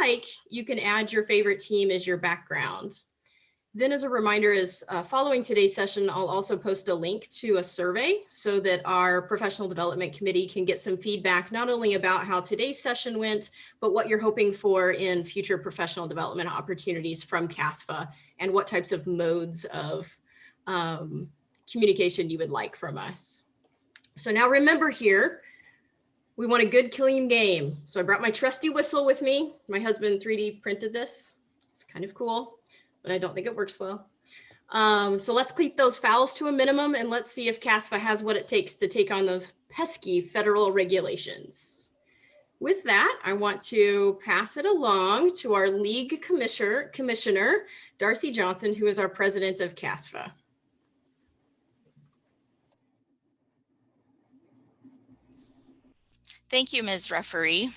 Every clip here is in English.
like, you can add your favorite team as your background. Then as a reminder is following today's session, I'll also post a link to a survey so that our professional development committee can get some feedback, not only about how today's session went, but what you're hoping for in future professional development opportunities from CASFA and what types of modes of communication you would like from us. So now remember here, we want a good, clean game. So I brought my trusty whistle with me. My husband 3D printed this. It's kind of cool, but I don't think it works well. So let's keep those fouls to a minimum and let's see if CASFA has what it takes to take on those pesky federal regulations. With that, I want to pass it along to our league commissioner, Darcy Johnson, who is our president of CASFA. Thank you, Ms. Referee.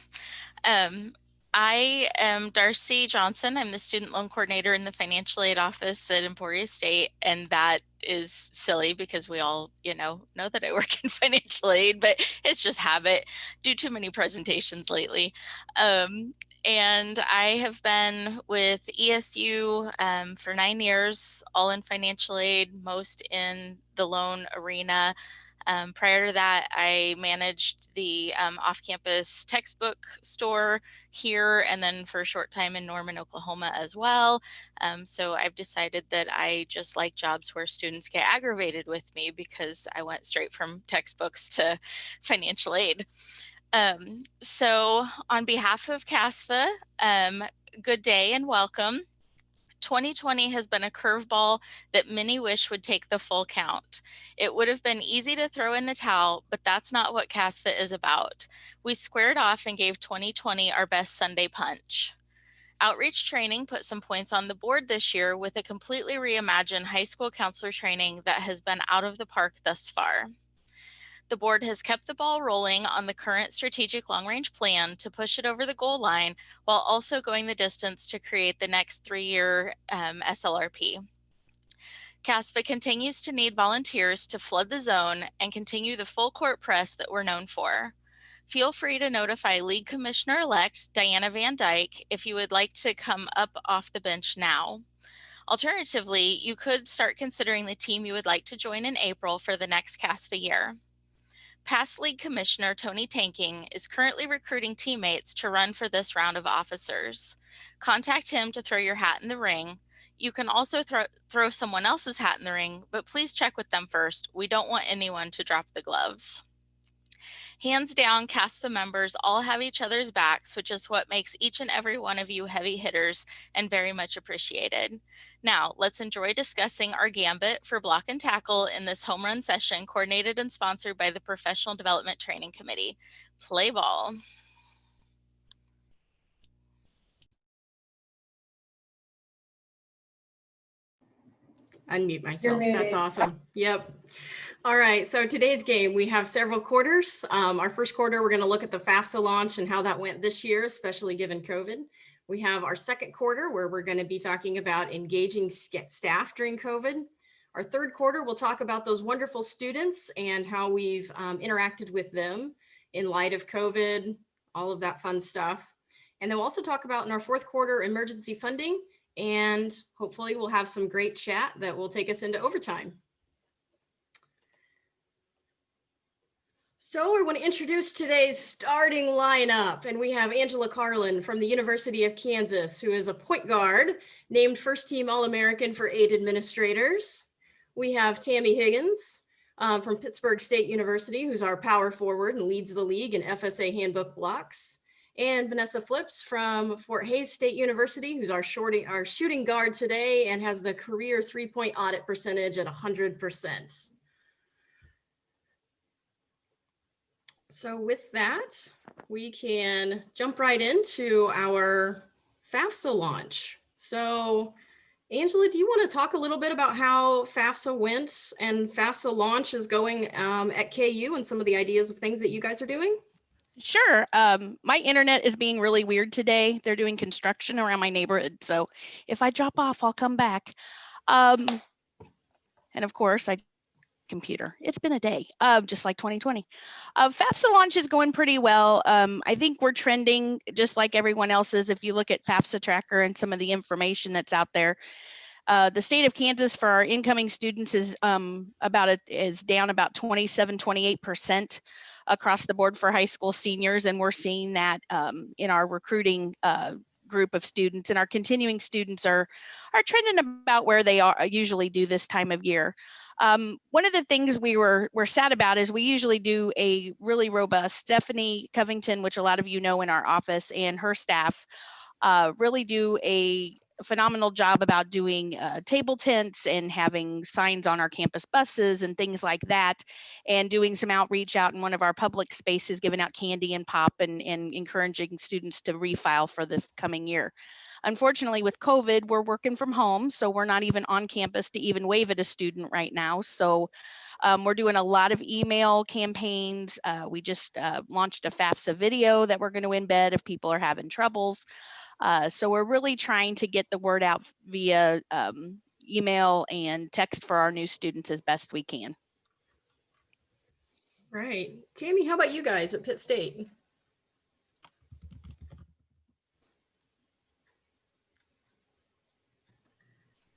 I am Darcy Johnson. I'm the student loan coordinator in the financial aid office at Emporia State, and that is silly because we all, know that I work in financial aid, but it's just habit. Do too many presentations lately. And I have been with ESU for 9 years, all in financial aid, most in the loan arena. Prior to that, I managed the off-campus textbook store here and then for a short time in Norman, Oklahoma as well. So I've decided that I just like jobs where students get aggravated with me because I went straight from textbooks to financial aid. So on behalf of CASFA, good day and welcome. 2020 has been a curveball that many wish would take the full count. It would have been easy to throw in the towel, but that's not what CASFA is about. We squared off and gave 2020 our best Sunday punch. Outreach training put some points on the board this year with a completely reimagined high school counselor training that has been out of the park thus far. The board has kept the ball rolling on the current strategic long-range plan to push it over the goal line while also going the distance to create the next 3-year SLRP. CASFA continues to need volunteers to flood the zone and continue the full court press that we're known for. Feel free to notify League Commissioner-elect Diana Van Dyke if you would like to come up off the bench now. Alternatively, you could start considering the team you would like to join in April for the next CASFA year. Past League Commissioner Tony Tanking is currently recruiting teammates to run for this round of officers. Contact him to throw your hat in the ring. You can also throw someone else's hat in the ring, but please check with them first. We don't want anyone to drop the gloves. Hands down, CASFA members all have each other's backs, which is what makes each and every one of you heavy hitters and very much appreciated. Now, let's enjoy discussing our gambit for block and tackle in this home run session coordinated and sponsored by the Professional Development Training Committee. Play ball. Unmute myself. That's awesome. Yep. All right, so today's game, we have several quarters. Our first quarter, we're going to look at the FAFSA launch and how that went this year, especially given COVID. We have our second quarter where we're going to be talking about engaging staff during COVID. Our third quarter, we'll talk about those wonderful students and how we've interacted with them in light of COVID, all of that fun stuff. And then we'll also talk about in our fourth quarter emergency funding, and hopefully we'll have some great chat that will take us into overtime. So I want to introduce today's starting lineup, and we have Angela Carlin from the University of Kansas, who is a point guard, named first team All-American for aid administrators. We have Tammy Higgins from Pittsburgh State University, who's our power forward and leads the league in FSA handbook blocks. And Vanessa Flips from Fort Hays State University, who's our shooting guard today and has the career 3-point audit percentage at 100%. So with that, we can jump right into our FAFSA launch. So Angela, do you want to talk a little bit about how FAFSA went and FAFSA launch is going at KU and some of the ideas of things that you guys are doing? Sure. My internet is being really weird today. They're doing construction around my neighborhood. So if I drop off, I'll come back. And of course, I computer. It's been a day, just like 2020. FAFSA launch is going pretty well. I think we're trending just like everyone else is. If you look at FAFSA tracker and some of the information that's out there, the state of Kansas for our incoming students is down about 27-28% across the board for high school seniors, and we're seeing that in our recruiting group of students, and our continuing students are trending about where they are usually do this time of year. One of the things we're sad about is we usually do a really robust, Stephanie Covington, which a lot of you know in our office, and her staff really do a phenomenal job about doing table tents and having signs on our campus buses and things like that, and doing some outreach out in one of our public spaces, giving out candy and pop and encouraging students to refile for the coming year. Unfortunately, with COVID, we're working from home, so we're not even on campus to even wave at a student right now. So we're doing a lot of email campaigns. We just launched a FAFSA video that we're going to embed if people are having troubles. So we're really trying to get the word out via email and text for our new students as best we can. Right. Tammy, how about you guys at Pitt State?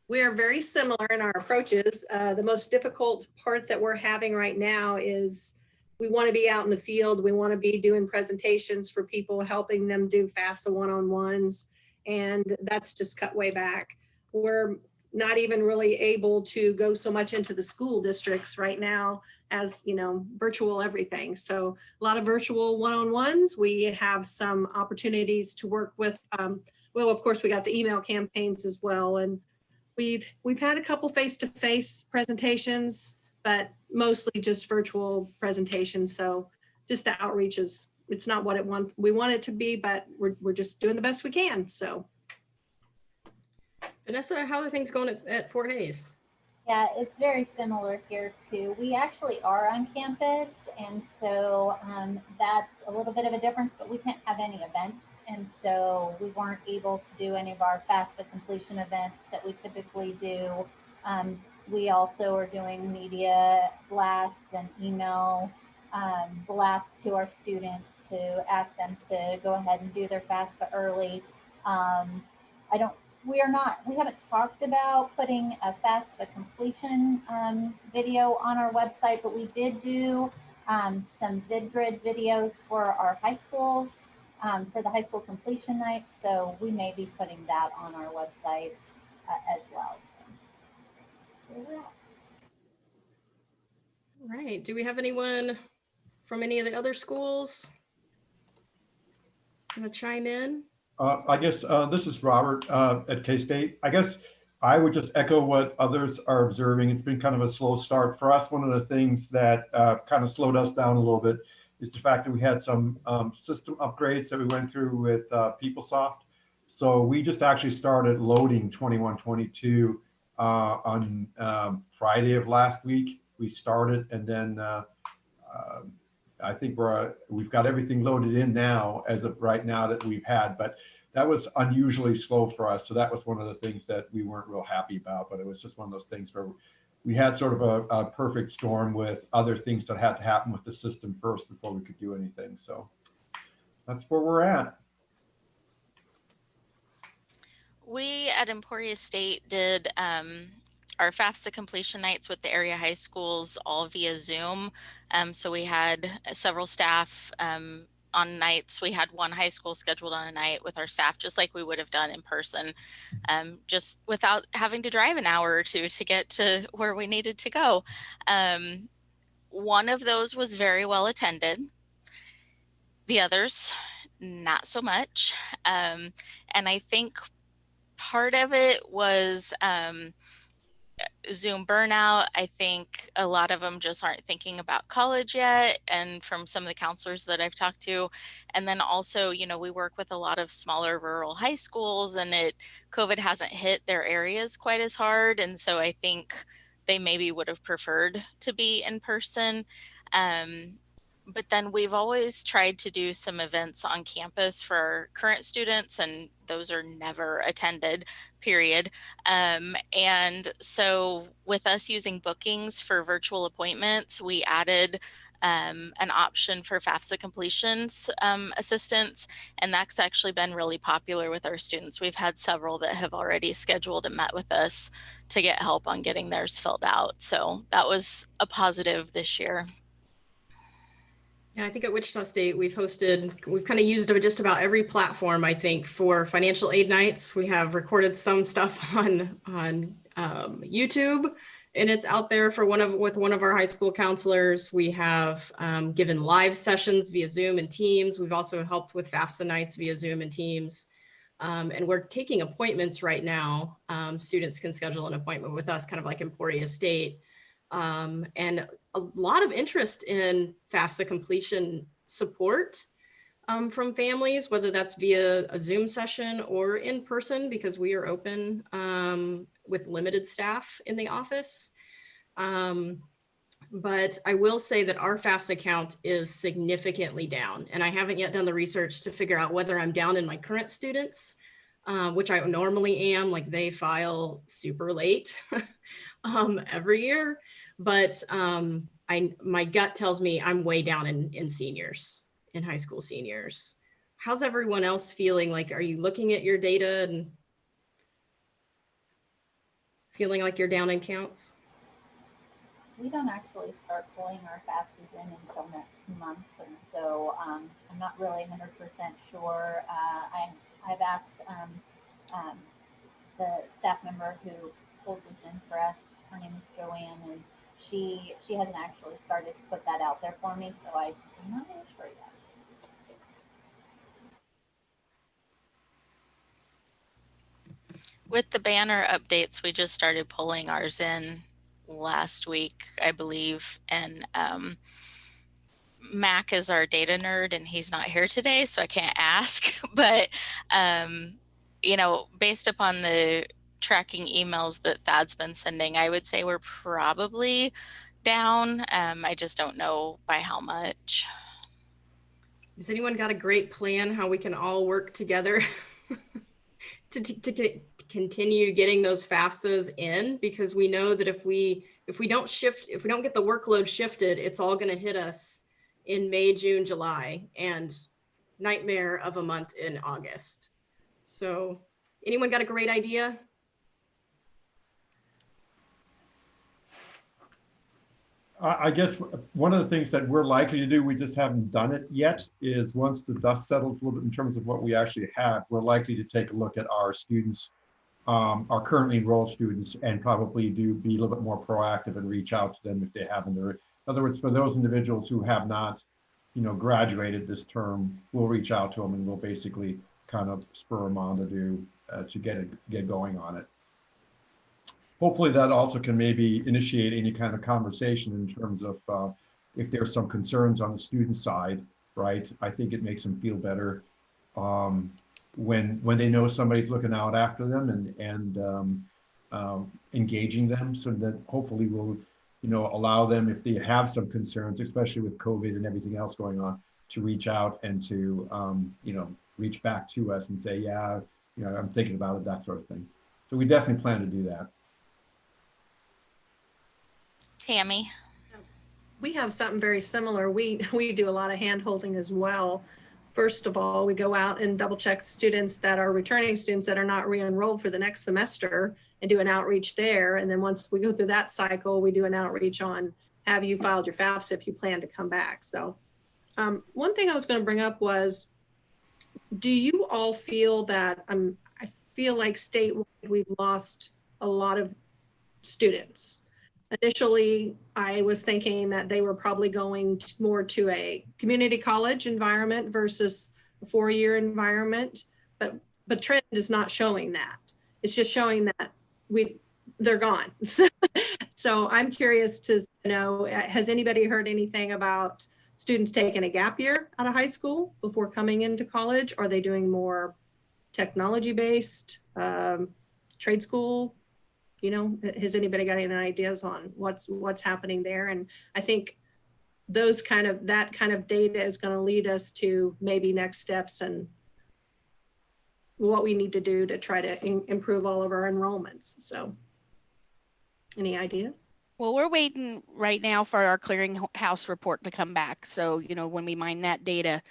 We are very similar in our approaches. The most difficult part that we're having right now is we want to be out in the field. We want to be doing presentations for people, helping them do FAFSA one-on-ones, and that's just cut way back. We're not even really able to go so much into the school districts right now as, you know, virtual everything. So a lot of virtual one-on-ones. We have some opportunities to work with, well, of course, we got the email campaigns as well. And we've had a couple face-to-face presentations, but mostly just virtual presentations. So just the outreach it's not what we want it to be, but we're just doing the best we can. So. Vanessa, how are things going at Fort Hays? Yeah, it's very similar here too. We actually are on campus, and so that's a little bit of a difference, but we can't have any events. And so we weren't able to do any of our FAFSA completion events that we typically do. We also are doing media blasts and email blasts to our students to ask them to go ahead and do their FAFSA early. We haven't talked about putting a FAFSA completion video on our website, but we did do some VidGrid videos for our high schools for the high school completion nights. So we may be putting that on our website as well. So, Right. Do we have anyone from any of the other schools want to chime in? I guess this is Robert at K-State. I guess I would just echo what others are observing. It's been kind of a slow start for us. One of the things that kind of slowed us down a little bit is the fact that we had some system upgrades that we went through with PeopleSoft. So we just actually started loading 21-22 on Friday of last week. We started, and then I think we've got everything loaded in now as of right now that we've had, but that was unusually slow for us. So that was one of the things that we weren't real happy about, but it was just one of those things where we had sort of a perfect storm with other things that had to happen with the system first before we could do anything. So that's where we're at. We at Emporia State did our FAFSA completion nights with the area high schools all via Zoom. So we had several staff on nights. We had one high school scheduled on a night with our staff, just like we would have done in person, just without having to drive an hour or two to get to where we needed to go. One of those was very well attended. The others, not so much. And I think part of it was Zoom burnout. I think a lot of them just aren't thinking about college yet, and from some of the counselors that I've talked to. And then also, you know, we work with a lot of smaller rural high schools, and COVID hasn't hit their areas quite as hard. And so I think they maybe would have preferred to be in person. But then we've always tried to do some events on campus for our current students, and those are never attended, period. And so with us using bookings for virtual appointments, we added an option for FAFSA completions assistance, and that's actually been really popular with our students. We've had several that have already scheduled and met with us to get help on getting theirs filled out. So that was a positive this year. Yeah, I think at Wichita State, we've kind of used just about every platform, I think, for financial aid nights. We have recorded some stuff on YouTube, and it's out there for with one of our high school counselors. We have given live sessions via Zoom and Teams. We've also helped with FAFSA nights via Zoom and Teams. And we're taking appointments right now. Students can schedule an appointment with us, kind of like Emporia State. And a lot of interest in FAFSA completion support from families, whether that's via a Zoom session or in person, because we are open with limited staff in the office. But I will say that our FAFSA count is significantly down, and I haven't yet done the research to figure out whether I'm down in my current students, which I normally am. Like, they file super late every year. But my gut tells me I'm way down in seniors, in high school seniors. How's everyone else feeling? Like, are you looking at your data and feeling like you're down in counts? We don't actually start pulling our FAFSAs in until next month, and so I'm not really 100% sure. I've asked the staff member who pulls those in for us. Her name is Joanne, and she hasn't actually started to put that out there for me, so I'm not really sure yet. With the banner updates, we just started pulling ours in last week, I believe, and Mac is our data nerd, and he's not here today, so I can't ask. But you know, based upon the tracking emails that Thad's been sending, I would say we're probably down. I just don't know by how much. Has anyone got a great plan how we can all work together to continue getting those FAFSAs in? Because we know that if we don't get the workload shifted, it's all going to hit us in May, June, July, and nightmare of a month in August. So anyone got a great idea? I guess one of the things that we're likely to do, we just haven't done it yet, is once the dust settles a little bit in terms of what we actually have, we're likely to take a look at our students, our currently enrolled students, and probably be a little bit more proactive and reach out to them if they haven't. In other words, for those individuals who have not, graduated this term, we'll reach out to them and we'll basically kind of spur them on to get going on it. Hopefully that also can maybe initiate any kind of conversation in terms of if there's some concerns on the student side, right? I think it makes them feel better when they know somebody's looking out after them and engaging them, so that hopefully will allow them, if they have some concerns, especially with COVID and everything else going on, to reach out and to reach back to us and say, yeah, I'm thinking about it, that sort of thing. So we definitely plan to do that. Tammy. We have something very similar. We do a lot of hand holding as well. First of all, we go out and double check students that are returning students that are not re-enrolled for the next semester and do an outreach there. And then once we go through that cycle, we do an outreach on, have you filed your FAFSA if you plan to come back? So one thing I was going to bring up was, do you all feel that I feel like statewide we've lost a lot of students? Initially, I was thinking that they were probably going more to a community college environment versus a four-year environment, but trend is not showing that. It's just showing that they're gone. So I'm curious to know, has anybody heard anything about students taking a gap year out of high school before coming into college? Are they doing more technology-based, trade school? Has anybody got any ideas on what's happening there? And I think that kind of data is going to lead us to maybe next steps and what we need to do to try to improve all of our enrollments. So any ideas? Well, we're waiting right now for our clearinghouse report to come back. So, you know, when we mine that data,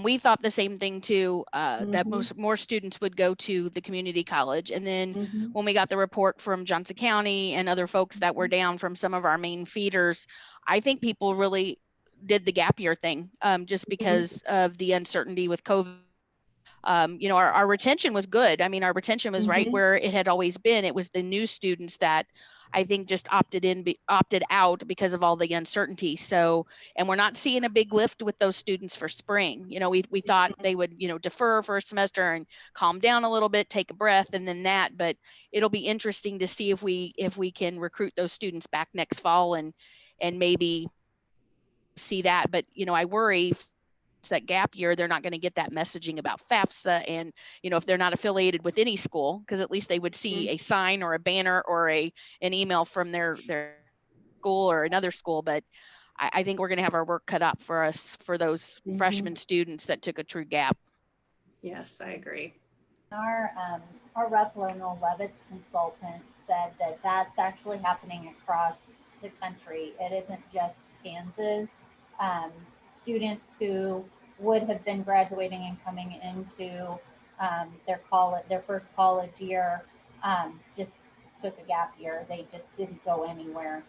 we thought the same thing too, that more students would go to the community college. And then when we got the report from Johnson County and other folks that were down from some of our main feeders, I think people really did the gap year thing, just because of the uncertainty with COVID. You know, our retention was good. I mean, our retention was right where it had always been. It was the new students that I think just opted out because of all the uncertainty. So, and we're not seeing a big lift with those students for spring. You know, we thought they would, you know, defer for a semester and calm down a little bit, take a breath, and then that. But it'll be interesting to see if we can recruit those students back next fall and maybe see that. But, you know, I worry that gap year, they're not going to get that messaging about FAFSA. And, you know, if they're not affiliated with any school, because at least they would see a sign or a banner or an email from their school or another school. But I think we're going to have our work cut out for us for those freshman students that took a true gap. Yes, I agree. Our Ruffalo Noel Levitz consultant said that that's actually happening across the country. It isn't just Kansas. Students who would have been graduating and coming into their first college year just took a gap year. They just didn't go anywhere.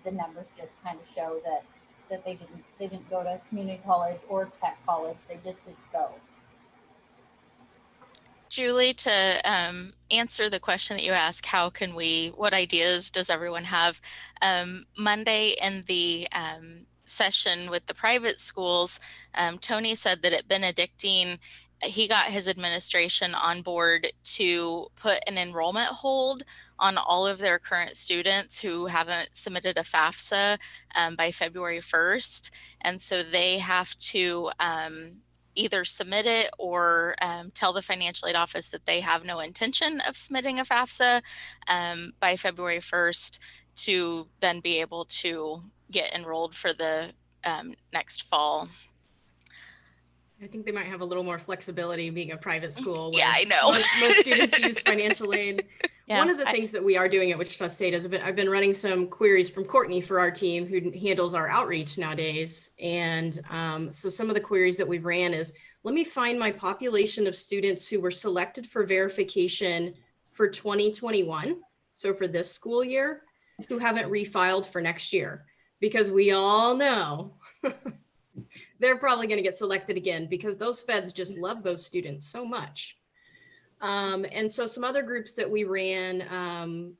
The numbers just kind of show that they didn't go to community college or tech college. They just didn't go. Julie, to answer the question that you asked, what ideas does everyone have? Monday in the session with the private schools, Tony said that at Benedictine, he got his administration on board to put an enrollment hold on all of their current students who haven't submitted a FAFSA by February 1st. And so they have to either submit it or tell the financial aid office that they have no intention of submitting a FAFSA by February 1st to then be able to get enrolled for the next fall. I think they might have a little more flexibility being a private school. Yeah, I know. Most students use financial aid. Yeah, one of the things that we are doing at Wichita State is I've been running some queries from Courtney for our team who handles our outreach nowadays. And so some of the queries that we've ran is, let me find my population of students who were selected for verification for 2021. So for this school year, who haven't refiled for next year, because we all know they're probably going to get selected again because those feds just love those students so much. And so some other groups that we ran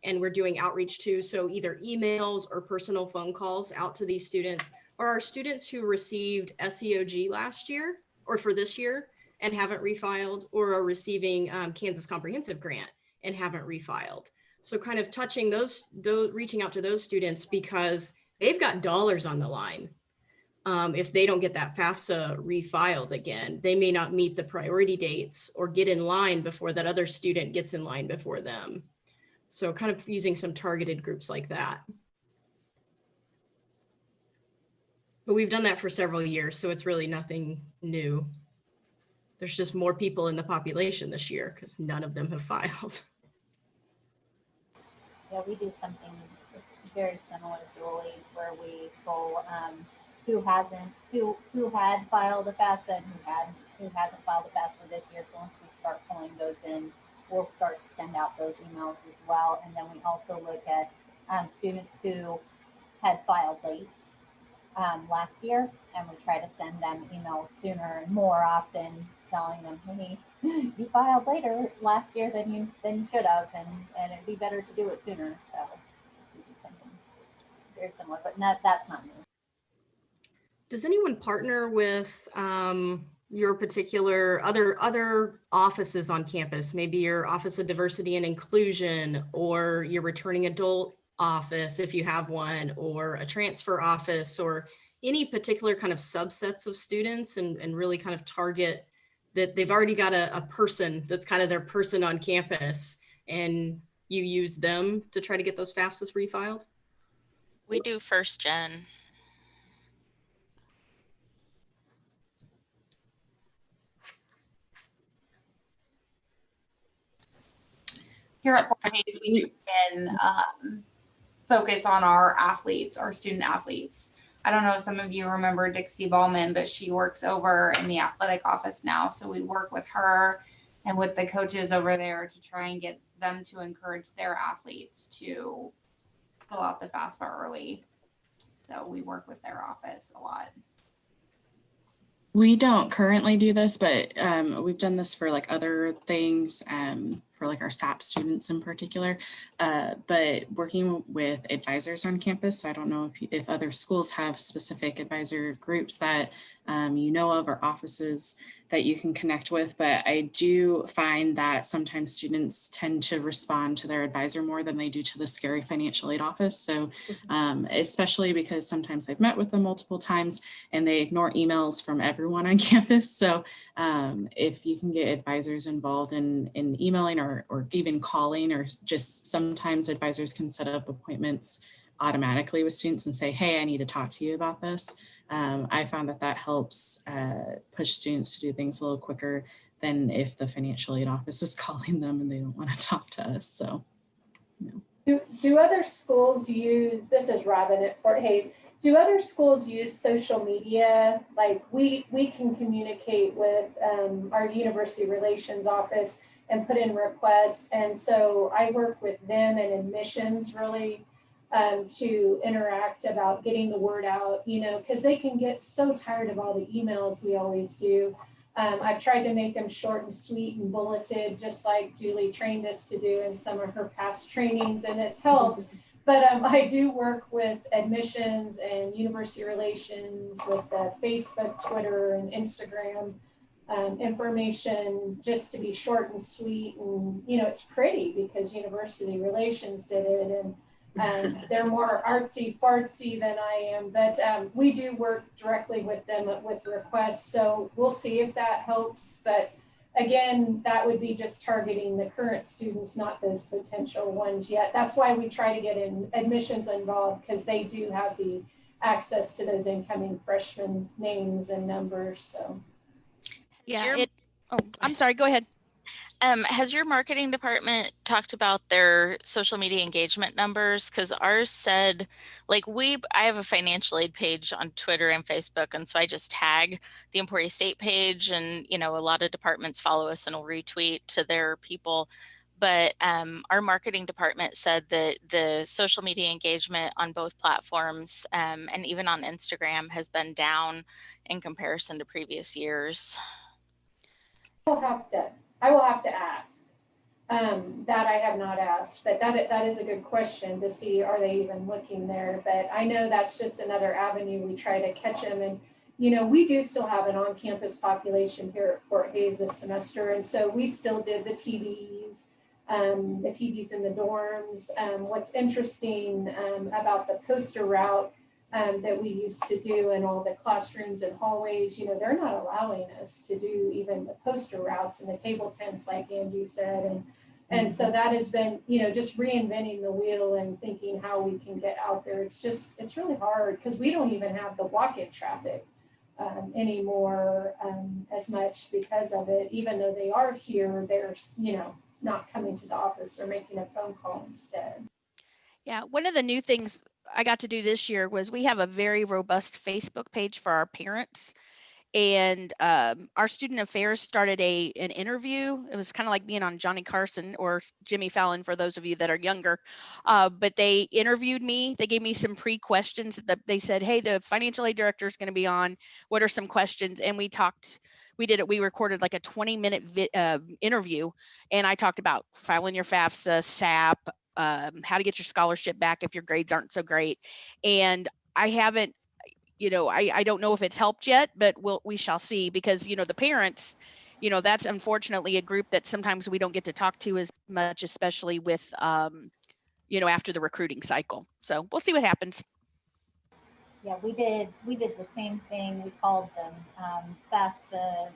and we're doing outreach to, so either emails or personal phone calls out to these students, are our students who received SEOG last year or for this year and haven't refiled, or are receiving Kansas Comprehensive Grant and haven't refiled. So kind of touching those reaching out to those students because they've got dollars on the line. If they don't get that FAFSA refiled again, they may not meet the priority dates or get in line before that other student gets in line before them. So kind of using some targeted groups like that. But we've done that for several years, so it's really nothing new. There's just more people in the population this year because none of them have filed. Yeah, we do something very similar, Julie, where we go who had filed a FAFSA and who hasn't filed a FAFSA this year. So once we start pulling those in, we'll start to send out those emails as well. And then we also look at students who had filed late last year, and we try to send them emails sooner and more often, telling them, hey, you filed later last year than you should have, and it'd be better to do it sooner. So we do something very similar, but that's not new. Does anyone partner with your particular other offices on campus? Maybe your Office of Diversity and Inclusion, or your returning adult office, if you have one, or a transfer office, or any particular kind of subsets of students, and really kind of target that they've already got a person that's kind of their person on campus, and you use them to try to get those FAFSAs refiled? We do first gen. here at Fort Hays, we try and focus on our athletes, our student athletes. I don't know if some of you remember Dixie Ballman, but she works over in the athletic office now. So we work with her and with the coaches over there to try and get them to encourage their athletes to fill out the FAFSA early. So we work with their office a lot. We don't currently do this, but we've done this for like other things, for like our SAP students in particular. But working with advisors on campus, so I don't know if other schools have specific advisor groups that you know of, or offices that you can connect with. But I do find that sometimes students tend to respond to their advisor more than they do to the scary financial aid office. So especially because sometimes I've met with them multiple times and they ignore emails from everyone on campus. So if you can get advisors involved in emailing or even calling, or just sometimes advisors can set up appointments automatically with students and say, hey, I need to talk to you about this. I found that helps push students to do things a little quicker than if the financial aid office is calling them and they don't want to talk to us. So, you know. Do other schools use, this is Robin at Fort Hays, do other schools use social media? Like we can communicate with our university relations office and put in requests. And so I work with them and admissions really to interact about getting the word out, you know, because they can get so tired of all the emails we always do. I've tried to make them short and sweet and bulleted, just like Julie trained us to do in some of her past trainings, and it's helped. But I do work with admissions and university relations with Facebook, Twitter, and Instagram information, just to be short and sweet. And, you know, it's pretty because university relations did it, and they're more artsy fartsy than I am, but we do work directly with them with requests. So we'll see if that helps. But again, that would be just targeting the current students, not those potential ones yet. That's why we try to get in admissions involved, because they do have the access to those incoming freshman names and numbers. So yeah, I'm sorry, go ahead. Has your marketing department talked about their social media engagement numbers? Because ours said, like, I have a financial aid page on Twitter and Facebook, and so I just tag the Emporia State page, and you know, a lot of departments follow us and will retweet to their people. But our marketing department said that the social media engagement on both platforms and even on Instagram has been down in comparison to previous years. I will have to ask. That I have not asked, but that is a good question to see, are they even looking there? But I know that's just another avenue we try to catch them. And, you know, we do still have an on-campus population here at Fort Hays this semester. And so we still did the TVs in the dorms. What's interesting about the poster route that we used to do in all the classrooms and hallways, you know, they're not allowing us to do even the poster routes and the table tents, like Angie said. And so that has been, you know, just reinventing the wheel and thinking how we can get out there. It's really hard because we don't even have the walk-in traffic anymore as much because of it. Even though they are here, they're, you know, not coming to the office or making a phone call instead. Yeah, one of the new things I got to do this year was we have a very robust Facebook page for our parents. And our student affairs started an interview. It was kind of like being on Johnny Carson or Jimmy Fallon for those of you that are younger. But they interviewed me. They gave me some pre-questions that they said, hey, the financial aid director is going to be on. What are some questions? And we talked. We recorded like a 20-minute interview. And I talked about filing your FAFSA, SAP, how to get your scholarship back if your grades aren't so great. And I haven't, you know, I don't know if it's helped yet, but we shall see, because, you know, the parents, you know, that's unfortunately a group that sometimes we don't get to talk to as much, especially with, you know, after the recruiting cycle. So we'll see what happens. Yeah, we did the same thing. We called them FAFSA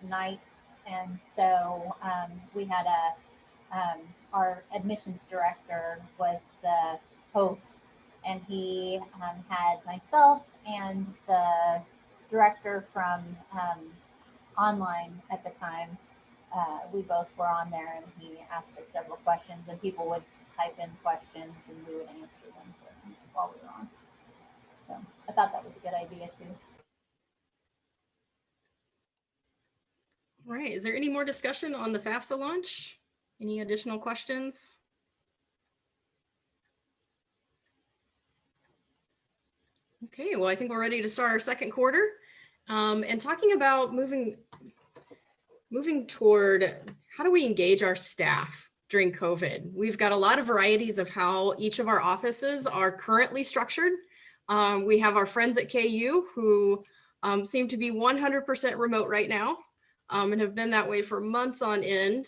nights. And so we had our admissions director was the host, and he had myself and the director from online at the time. we both were on there, and he asked us several questions, and people would type in questions and we would answer them for him while we were on. So I thought that was a good idea too. All right, is there any more discussion on the FAFSA launch? Any additional questions? Okay, well, I think we're ready to start our second quarter. And talking about moving toward how do we engage our staff during COVID? We've got a lot of varieties of how each of our offices are currently structured. We have our friends at KU who seem to be 100% remote right now and have been that way for months on end.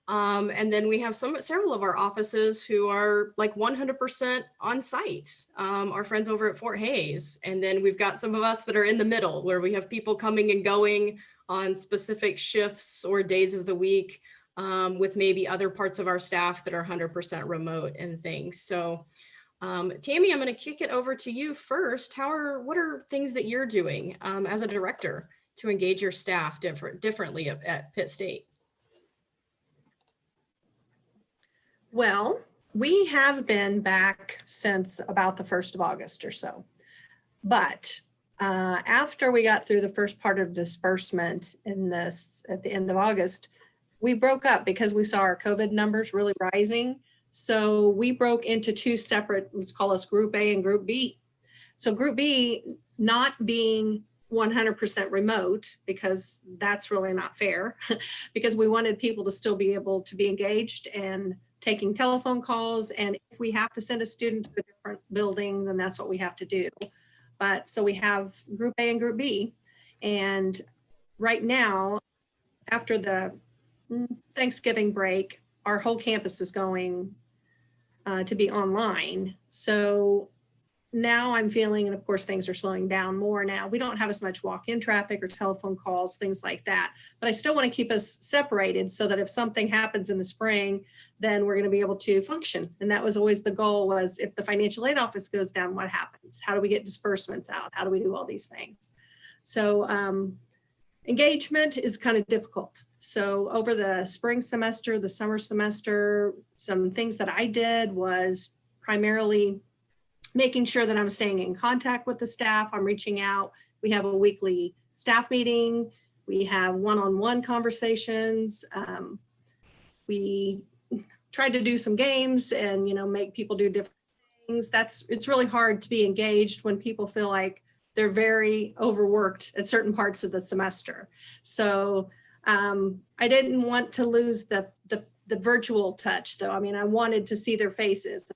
And then we have several of our offices who are like 100% on site, our friends over at Fort Hays. And then we've got some of us that are in the middle where we have people coming and going on specific shifts or days of the week, with maybe other parts of our staff that are 100% remote and things. So Tammy, I'm going to kick it over to you first. What are things that you're doing as a director to engage your staff differently at Pitt State? Well, we have been back since about the 1st of August or so. But after we got through the first part of disbursement at the end of August, we broke up because we saw our COVID numbers really rising. So we broke into two separate, let's call us Group A and Group B. So Group B not being 100% remote, because that's really not fair, because we wanted people to still be able to be engaged and taking telephone calls. And if we have to send a student to a different building, then that's what we have to do. But so we have Group A and Group B. And right now, after the Thanksgiving break, our whole campus is going to be online. So now I'm feeling, and of course things are slowing down more now. We don't have as much walk-in traffic or telephone calls, things like that. But I still want to keep us separated so that if something happens in the spring, then we're going to be able to function. And that was always the goal, was if the financial aid office goes down, what happens? How do we get disbursements out? How do we do all these things? So engagement is kind of difficult. So over the spring semester, the summer semester, some things that I did was primarily making sure that I'm staying in contact with the staff. I'm reaching out. We have a weekly staff meeting. We have one-on-one conversations. We tried to do some games and, make people do different things. It's really hard to be engaged when people feel like they're very overworked at certain parts of the semester. So I didn't want to lose the virtual touch, though. I mean, I wanted to see their faces.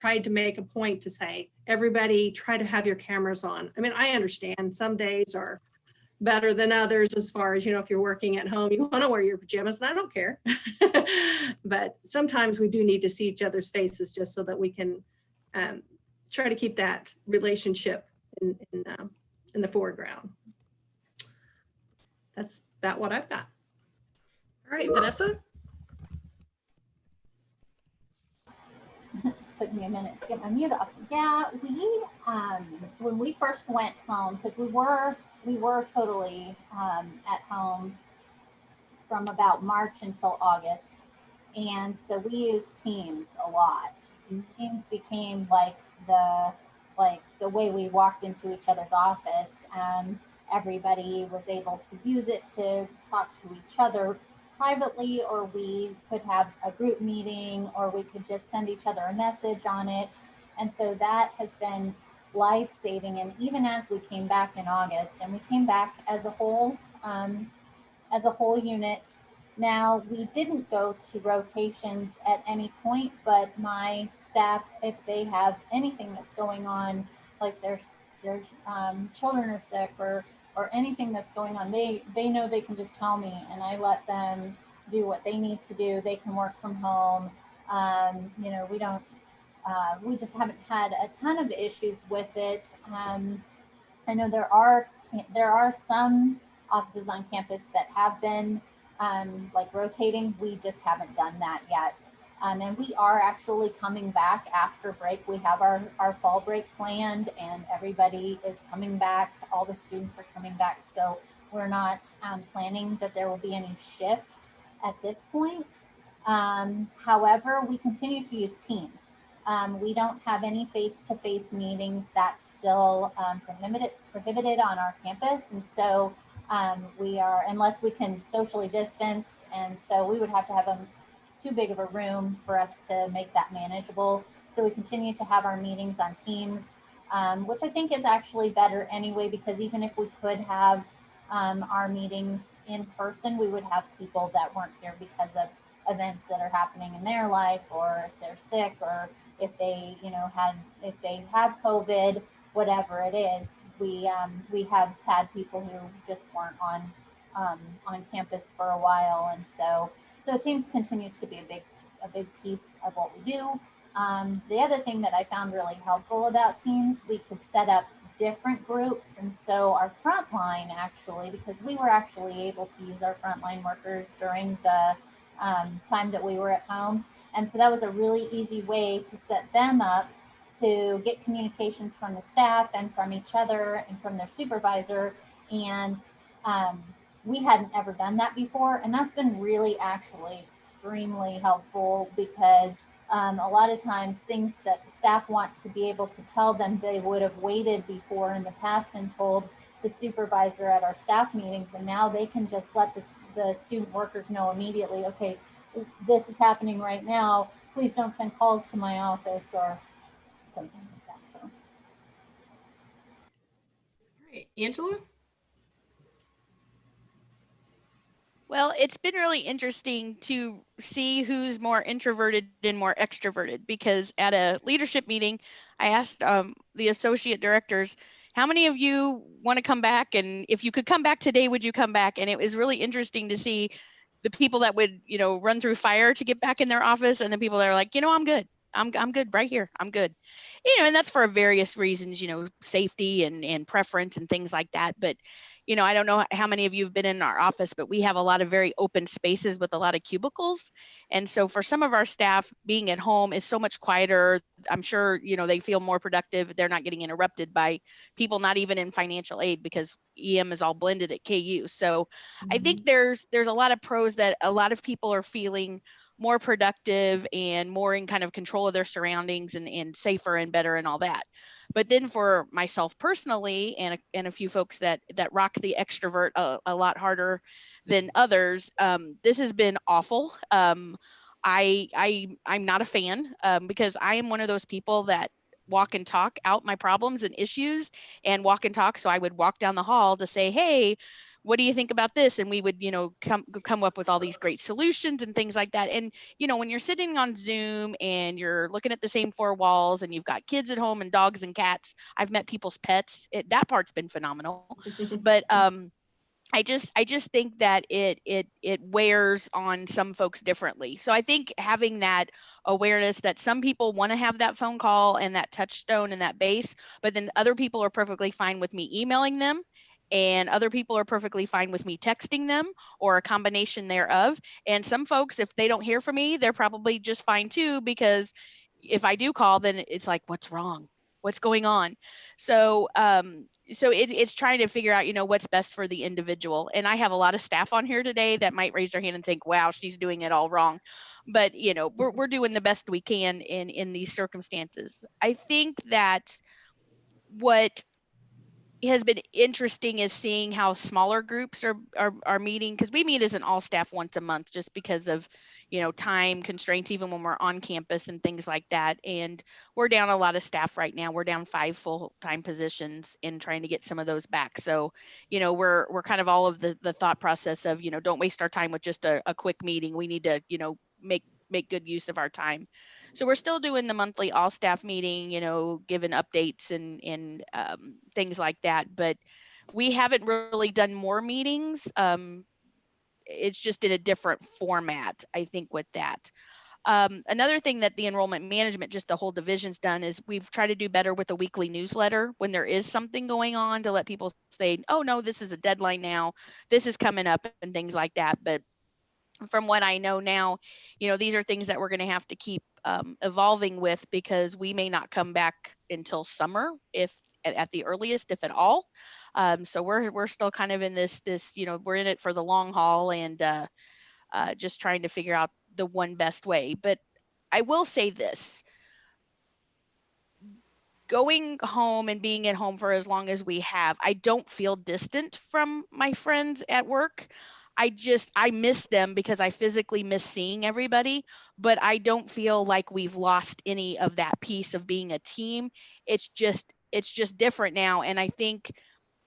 Tried to make a point to say, everybody try to have your cameras on. I mean, I understand some days are better than others as far as, if you're working at home, you want to wear your pajamas, and I don't care. But sometimes we do need to see each other's faces just so that we can try to keep that relationship in the foreground. That's about what I've got. All right, Vanessa. Took me a minute to get my mute off. Yeah, we when we first went home, because we were totally at home from about March until August, and so we used Teams a lot. Teams became like the way we walked into each other's office, and everybody was able to use it to talk to each other privately, or we could have a group meeting, or we could just send each other a message on it. And so that has been life-saving. And even as we came back in August, and we came back as a whole unit. Now, we didn't go to rotations at any point, but my staff, if they have anything that's going on, like their children are sick or anything that's going on, they know they can just tell me, and I let them do what they need to do. They can work from home. We just haven't had a ton of issues with it. I know there are some offices on campus that have been rotating. We just haven't done that yet. And we are actually coming back after break. We have our fall break planned, and everybody is coming back. All the students are coming back. So we're not planning that there will be any shift at this point. However, we continue to use Teams. We don't have any face-to-face meetings. That's still prohibited on our campus. And so we are, unless we can socially distance. And so we would have to have too big of a room for us to make that manageable. So we continue to have our meetings on Teams, which I think is actually better anyway, because even if we could have our meetings in person, we would have people that weren't here because of events that are happening in their life, or if they're sick, or if they, if they have COVID, whatever it is. We have had people who just weren't on campus for a while, and so Teams continues to be a big piece of what we do. The other thing that I found really helpful about Teams, we could set up different groups. And so our frontline actually, because we were actually able to use our frontline workers during the time that we were at home. And so that was a really easy way to set them up to get communications from the staff and from each other and from their supervisor. And we hadn't ever done that before. And that's been really actually extremely helpful, because a lot of times things that the staff want to be able to tell them, they would have waited before in the past and told the supervisor at our staff meetings. And now they can just let the student workers know immediately, okay, this is happening right now. Please don't send calls to my office or something like that. So. All right, Angela? Well, it's been really interesting to see who's more introverted and more extroverted, because at a leadership meeting, I asked the associate directors, how many of you want to come back? And if you could come back today, would you come back? And it was really interesting to see the people that would, run through fire to get back in their office, and the people that are like, I'm good. I'm good right here. I'm good. And that's for various reasons, safety and preference and things like that. But I don't know how many of you have been in our office, but we have a lot of very open spaces with a lot of cubicles. And so for some of our staff, being at home is so much quieter. I'm sure, they feel more productive. They're not getting interrupted by people not even in financial aid, because EM is all blended at KU. So I think there's a lot of pros that a lot of people are feeling more productive and more in kind of control of their surroundings and safer and better and all that. But then for myself personally, and a few folks that rock the extrovert a lot harder than others, this has been awful. I'm not a fan, because I am one of those people that walk and talk out my problems and issues and walk and talk. So I would walk down the hall to say, hey, what do you think about this? And we would, come up with all these great solutions and things like that. And, when you're sitting on Zoom and you're looking at the same four walls and you've got kids at home and dogs and cats, I've met people's pets. That part's been phenomenal. But I just think that it wears on some folks differently. So I think having that awareness that some people want to have that phone call and that touchstone and that base, but then other people are perfectly fine with me emailing them, and other people are perfectly fine with me texting them, or a combination thereof. And some folks, if they don't hear from me, they're probably just fine too, because if I do call, then it's like, what's wrong? What's going on? So it's trying to figure out, what's best for the individual. And I have a lot of staff on here today that might raise their hand and think, wow, she's doing it all wrong. But, we're doing the best we can in these circumstances. I think that what has been interesting is seeing how smaller groups are meeting, because we meet as an all staff once a month, just because of time constraints, even when we're on campus and things like that. And we're down a lot of staff right now. We're down 5 full-time positions in trying to get some of those back. So we're kind of all of the thought process of don't waste our time with just a quick meeting. We need to make good use of our time. So we're still doing the monthly all staff meeting, giving updates and things like that. But we haven't really done more meetings. It's just in a different format, I think, with that. Another thing that the enrollment management, just the whole division's done, is we've tried to do better with a weekly newsletter when there is something going on, to let people say, oh no, this is a deadline now, this is coming up, and things like that. But from what I know now, these are things that we're going to have to keep evolving with, because we may not come back until summer, if at the earliest, if at all. So we're still kind of in this, we're in it for the long haul. And just trying to figure out the one best way. But I will say this, going home and being at home for as long as we have, I don't feel distant from my friends at work. I miss them because I physically miss seeing everybody, but I don't feel like we've lost any of that piece of being a team. It's just different now. And I think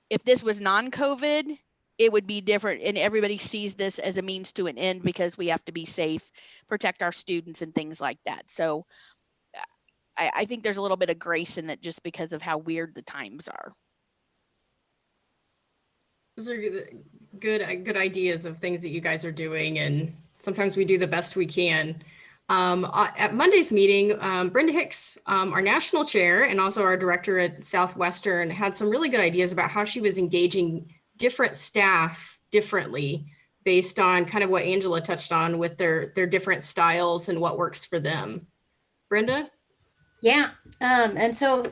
if this was non-COVID, it would be different. And everybody sees this as a means to an end because we have to be safe, protect our students and things like that. So I think there's a little bit of grace in it just because of how weird the times are. Those are good ideas of things that you guys are doing, and sometimes we do the best we can. At Monday's meeting, Brenda Hicks, our national chair and also our director at Southwestern, had some really good ideas about how she was engaging different staff differently based on kind of what Angela touched on with their different styles and what works for them. Brenda? Yeah. And so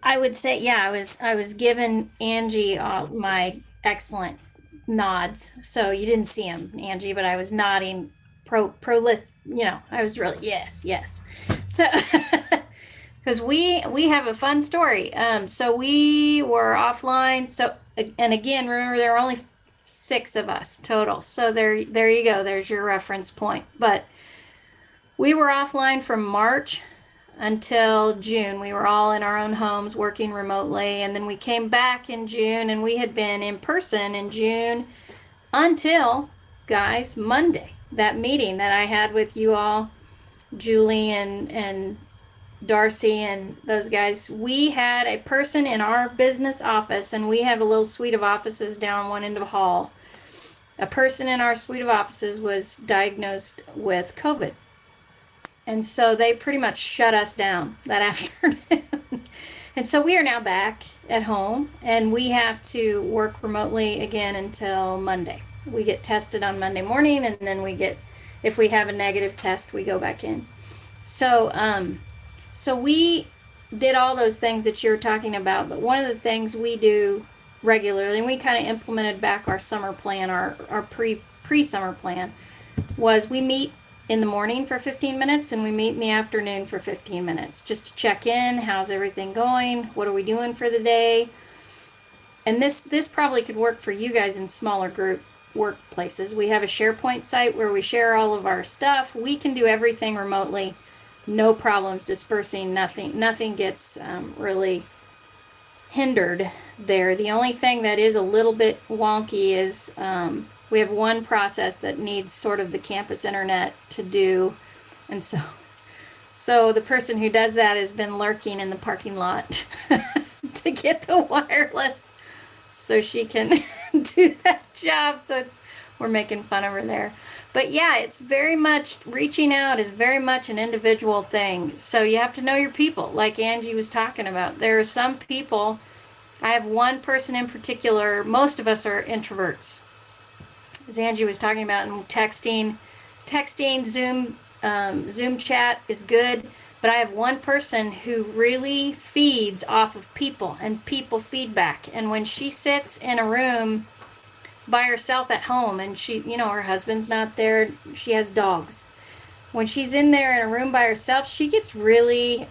I would say, yeah, I was giving Angie my excellent nods. So you didn't see him, Angie, but I was nodding I was really, yes. So, because we have a fun story. So we were offline. So, and again, remember there are only 6 of us total. So there you go. There's your reference point. But we were offline from March until June. We were all in our own homes working remotely. And then we came back in June, and we had been in person in June until, guys, Monday, that meeting that I had with you all, Julie and Darcy and those guys. We had a person in our business office, and we have a little suite of offices down one end of the hall. A person in our suite of offices was diagnosed with COVID. And so they pretty much shut us down that afternoon. And so we are now back at home, and we have to work remotely again until Monday. We get tested on Monday morning, and then if we have a negative test, we go back in. So, so we did all those things that you're talking about, but one of the things we do regularly, and we kind of implemented back our summer plan, our pre-summer plan, was we meet in the morning for 15 minutes and we meet in the afternoon for 15 minutes just to check in. How's everything going? What are we doing for the day? And this probably could work for you guys in smaller group workplaces. We have a SharePoint site where we share all of our stuff. We can do everything remotely, no problems dispersing, nothing gets really hindered there. The only thing that is a little bit wonky is we have one process that needs sort of the campus internet to do. And so the person who does that has been lurking in the parking lot to get the wireless so she can do that job. So we're making fun of her there. But yeah, it's very much, reaching out is very much an individual thing. So you have to know your people, like Angie was talking about. There are some people, I have one person in particular, most of us are introverts. As Angie was talking about, and texting, Zoom chat is good, but I have one person who really feeds off of people and people feedback. And when she sits in a room by herself at home, and she, her husband's not there, she has dogs. When she's in there in a room by herself, she gets really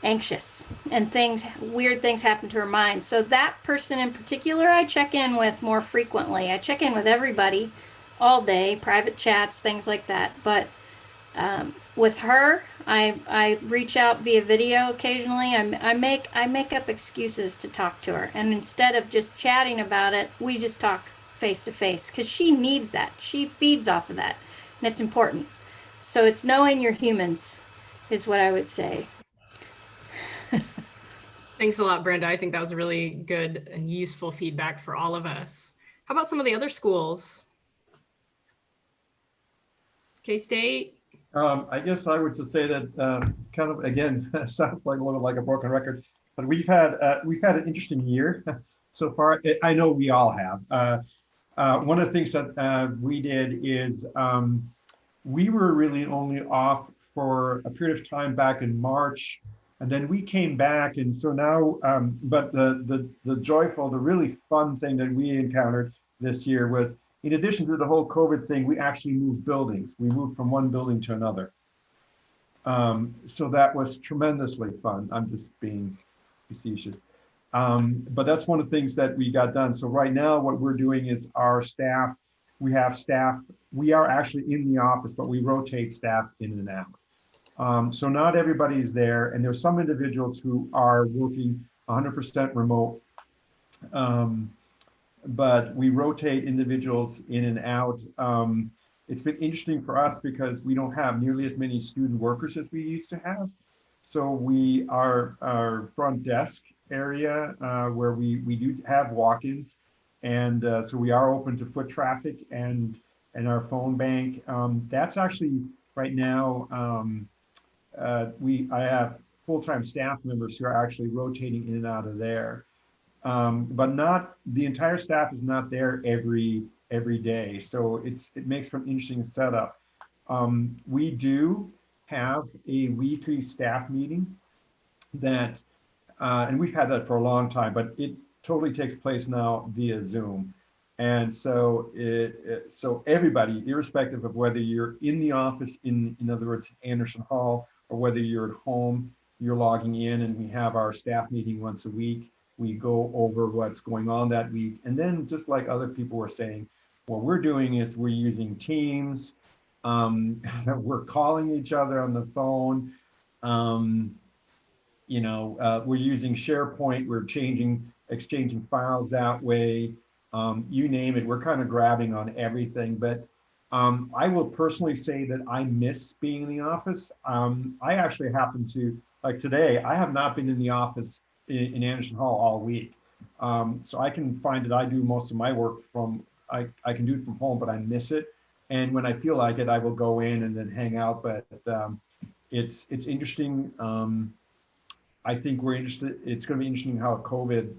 anxious, and weird things happen to her mind. So that person in particular, I check in with more frequently. I check in with everybody all day, private chats, things like that. But with her, I reach out via video occasionally. I make up excuses to talk to her, and instead of just chatting about it, we just talk face to face, because she needs that. She feeds off of that, and it's important. So it's knowing your humans is what I would say. Thanks a lot, Brenda. I think that was really good and useful feedback for all of us. How about some of the other schools? K-State? I guess I would just say that kind of, again, sounds like a little like a broken record, but we've had an interesting year so far. I know we all have. One of the things that we did is we were really only off for a period of time back in March. And then we came back, and so now, but the really fun thing that we encountered this year was in addition to the whole COVID thing, we actually moved buildings. We moved from one building to another. So that was tremendously fun. I'm just being facetious. But that's one of the things that we got done. So right now what we're doing is our staff, we have staff, we are actually in the office, but we rotate staff in and out. So not everybody's there, and there's some individuals who are working 100% remote. But we rotate individuals in and out. It's been interesting for us because we don't have nearly as many student workers as we used to have. So we are our front desk area where we do have walk-ins, and so we are open to foot traffic and our phone bank. That's actually right now. I have full-time staff members who are actually rotating in and out of there. But not the entire staff is not there every day. So it makes for an interesting setup. We do have a weekly staff meeting that, and we've had that for a long time, but it totally takes place now via Zoom. And so so everybody, irrespective of whether you're in the office, in other words, Anderson Hall, or whether you're at home, you're logging in, and we have our staff meeting once a week. We go over what's going on that week. And then just like other people were saying, what we're doing is we're using Teams. We're calling each other on the phone. We're using SharePoint. We're exchanging files that way. You name it, we're kind of grabbing on everything. But I will personally say that I miss being in the office. I actually happen to, like today, I have not been in the office in Anderson Hall all week. So I can find that I do most of my work I can do it from home, but I miss it. And when I feel like it, I will go in and then hang out. But it's interesting. I think it's going to be interesting how COVID,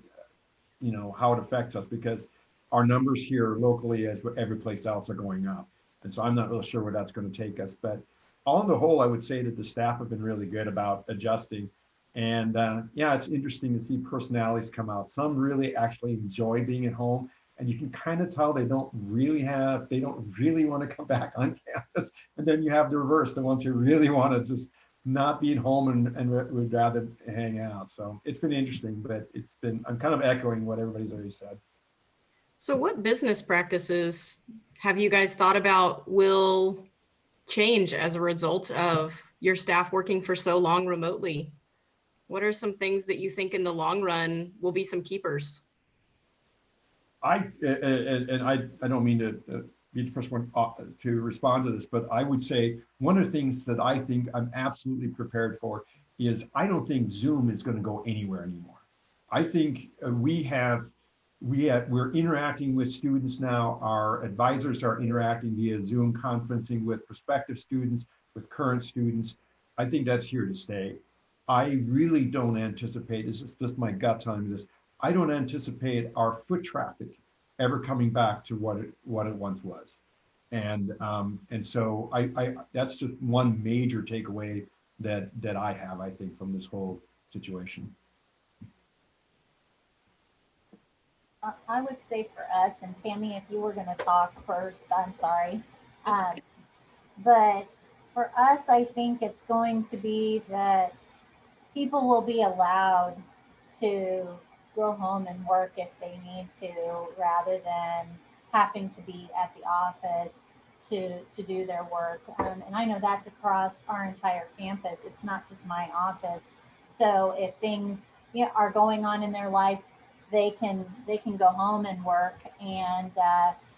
how it affects us, because our numbers here locally, as every place else, are going up. And so I'm not really sure where that's going to take us. But on the whole, I would say that the staff have been really good about adjusting. And yeah, it's interesting to see personalities come out. Some really actually enjoy being at home, and you can kind of tell they don't really want to come back on campus. And then you have the reverse, the ones who really want to just not be at home and would rather hang out. So it's been interesting, but I'm kind of echoing what everybody's already said. So what business practices have you guys thought about will change as a result of your staff working for so long remotely? What are some things that you think in the long run will be some keepers? I don't mean to be the first one to respond to this, but I would say one of the things that I think I'm absolutely prepared for is I don't think Zoom is going to go anywhere anymore. I think we're interacting with students now. Our advisors are interacting via Zoom conferencing with prospective students, with current students. I think that's here to stay. I really don't anticipate, this is just my gut telling me this, I don't anticipate our foot traffic ever coming back to what it once was. And so I that's just one major takeaway that I have, I think, from this whole situation. I would say for us, and Tammy, if you were going to talk first, I'm sorry. But for us, I think it's going to be that people will be allowed to go home and work if they need to, rather than having to be at the office to do their work. And I know that's across our entire campus. It's not just my office. So if things are going on in their life, they can go home and work, and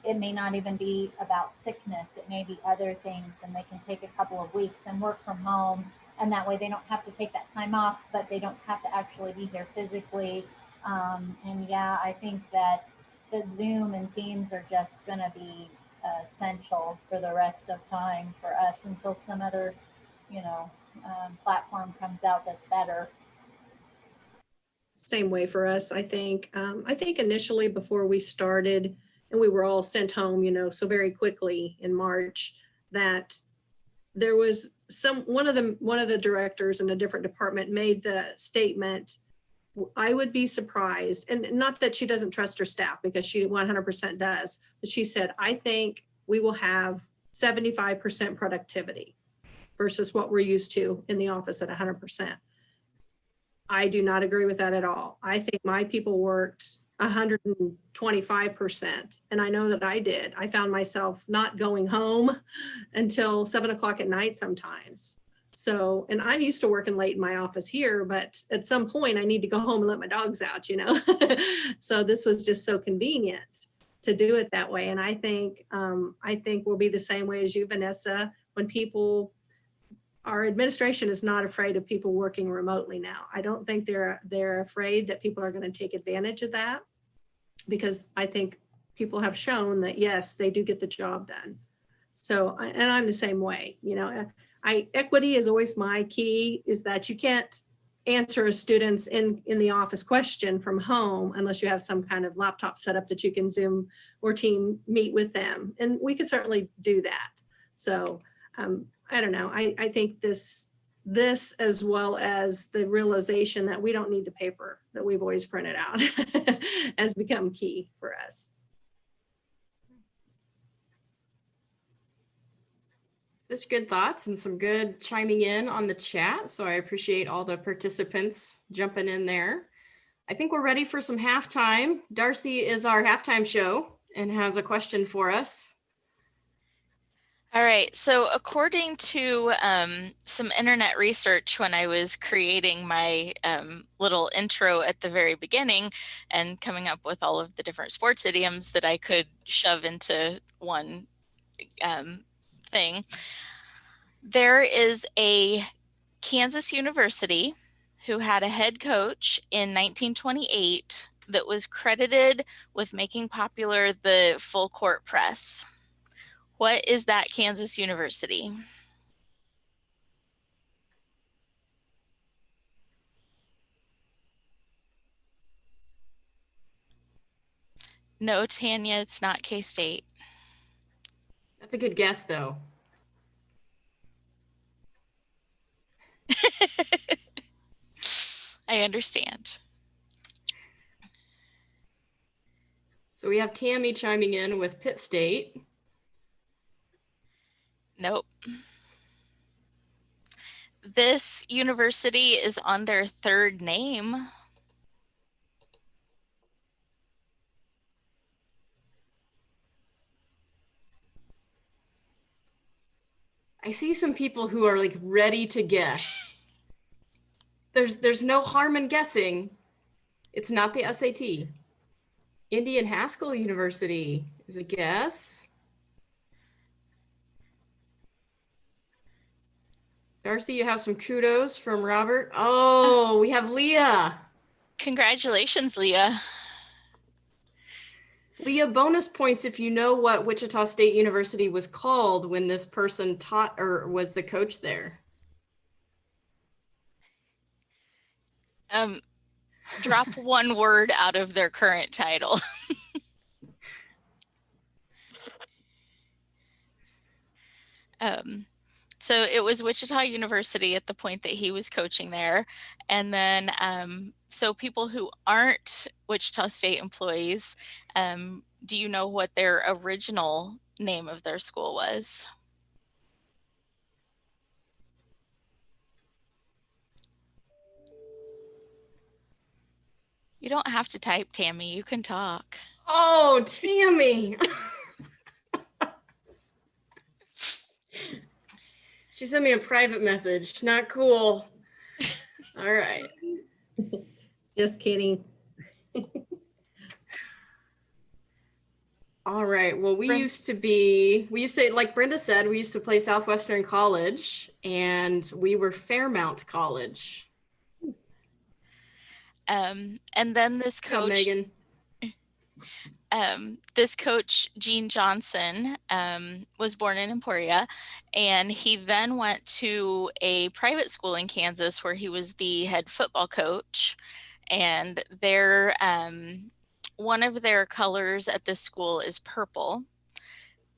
it may not even be about sickness. It may be other things, and they can take a couple of weeks and work from home. And that way they don't have to take that time off, but they don't have to actually be here physically. And yeah, I think that Zoom and Teams are just going to be essential for the rest of time for us until some other, platform comes out that's better. Same way for us, I think. I think initially before we started and we were all sent home, so very quickly in March, that there was one of the directors in a different department made the statement I would be surprised, and not that she doesn't trust her staff, because she 100% does, but she said, I think we will have 75% productivity versus what we're used to in the office at 100%. I do not agree with that at all. I think my people worked 125%. And I know that I did. I found myself not going home until 7 o'clock at night sometimes. So, and I'm used to working late in my office here, but at some point I need to go home and let my dogs out, you know? So this was just so convenient to do it that way. And I think we'll be the same way as you, Vanessa, when people, our administration is not afraid of people working remotely now. I don't think they're afraid that people are going to take advantage of that, because I think people have shown that, yes, they do get the job done. So, and I'm the same way, you know, equity is always my key, is that you can't answer a student's in the office question from home unless you have some kind of laptop set up that you can Zoom or team meet with them. And we could certainly do that. So I don't know. I think this, as well as the realization that we don't need the paper that we've always printed out has become key for us. Such good thoughts and some good chiming in on the chat. So I appreciate all the participants jumping in there. I think we're ready for some halftime. Darcy is our halftime show and has a question for us. All right, so according to some internet research when I was creating my little intro at the very beginning and coming up with all of the different sports idioms that I could shove into one thing, there is a Kansas University who had a head coach in 1928 that was credited with making popular the full court press. What is that Kansas University? No, Tanya, it's not K-State. That's a good guess, though. I understand. So we have Tammy chiming in with Pitt State. Nope. This university is on their third name. I see some people who are like ready to guess. There's no harm in guessing. It's not the SAT. Indian Haskell University is a guess. Darcy, you have some kudos from Robert. Oh, we have Leah. Congratulations, Leah. Leah, bonus points if you know what Wichita State University was called when this person taught or was the coach there. Drop one word out of their current title. So it was Wichita University at the point that he was coaching there. And then, so people who aren't Wichita State employees, do you know what their original name of their school was? You don't have to type, Tammy. You can talk. Oh, Tammy. She sent me a private message. Not cool. All right. Just kidding. All right. Well, we used to, like Brenda said, we used to play Southwestern College and we were Fairmount College. And then this coach, Megan. This coach, Gene Johnson, was born in Emporia, and he then went to a private school in Kansas where he was the head football coach. And their one of their colors at this school is purple.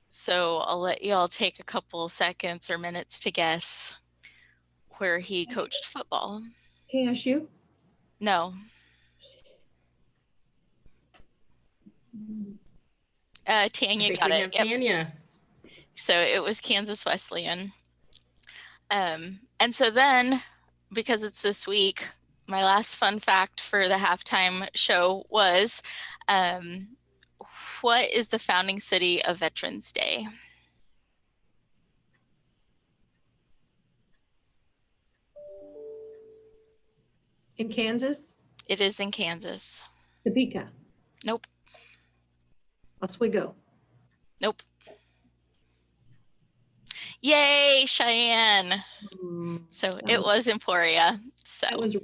So I'll let you all take a couple seconds or minutes to guess where he coached football. KSU? No. I Tanya think got we it. have Yep. Tanya. So it was Kansas Wesleyan. And so then, because it's this week, my last fun fact for the halftime show was, what is the founding city of Veterans Day? In Kansas, It is in Kansas. Topeka, Nope. Oswego. Nope. Yay, Cheyenne. So it was Emporia. So That was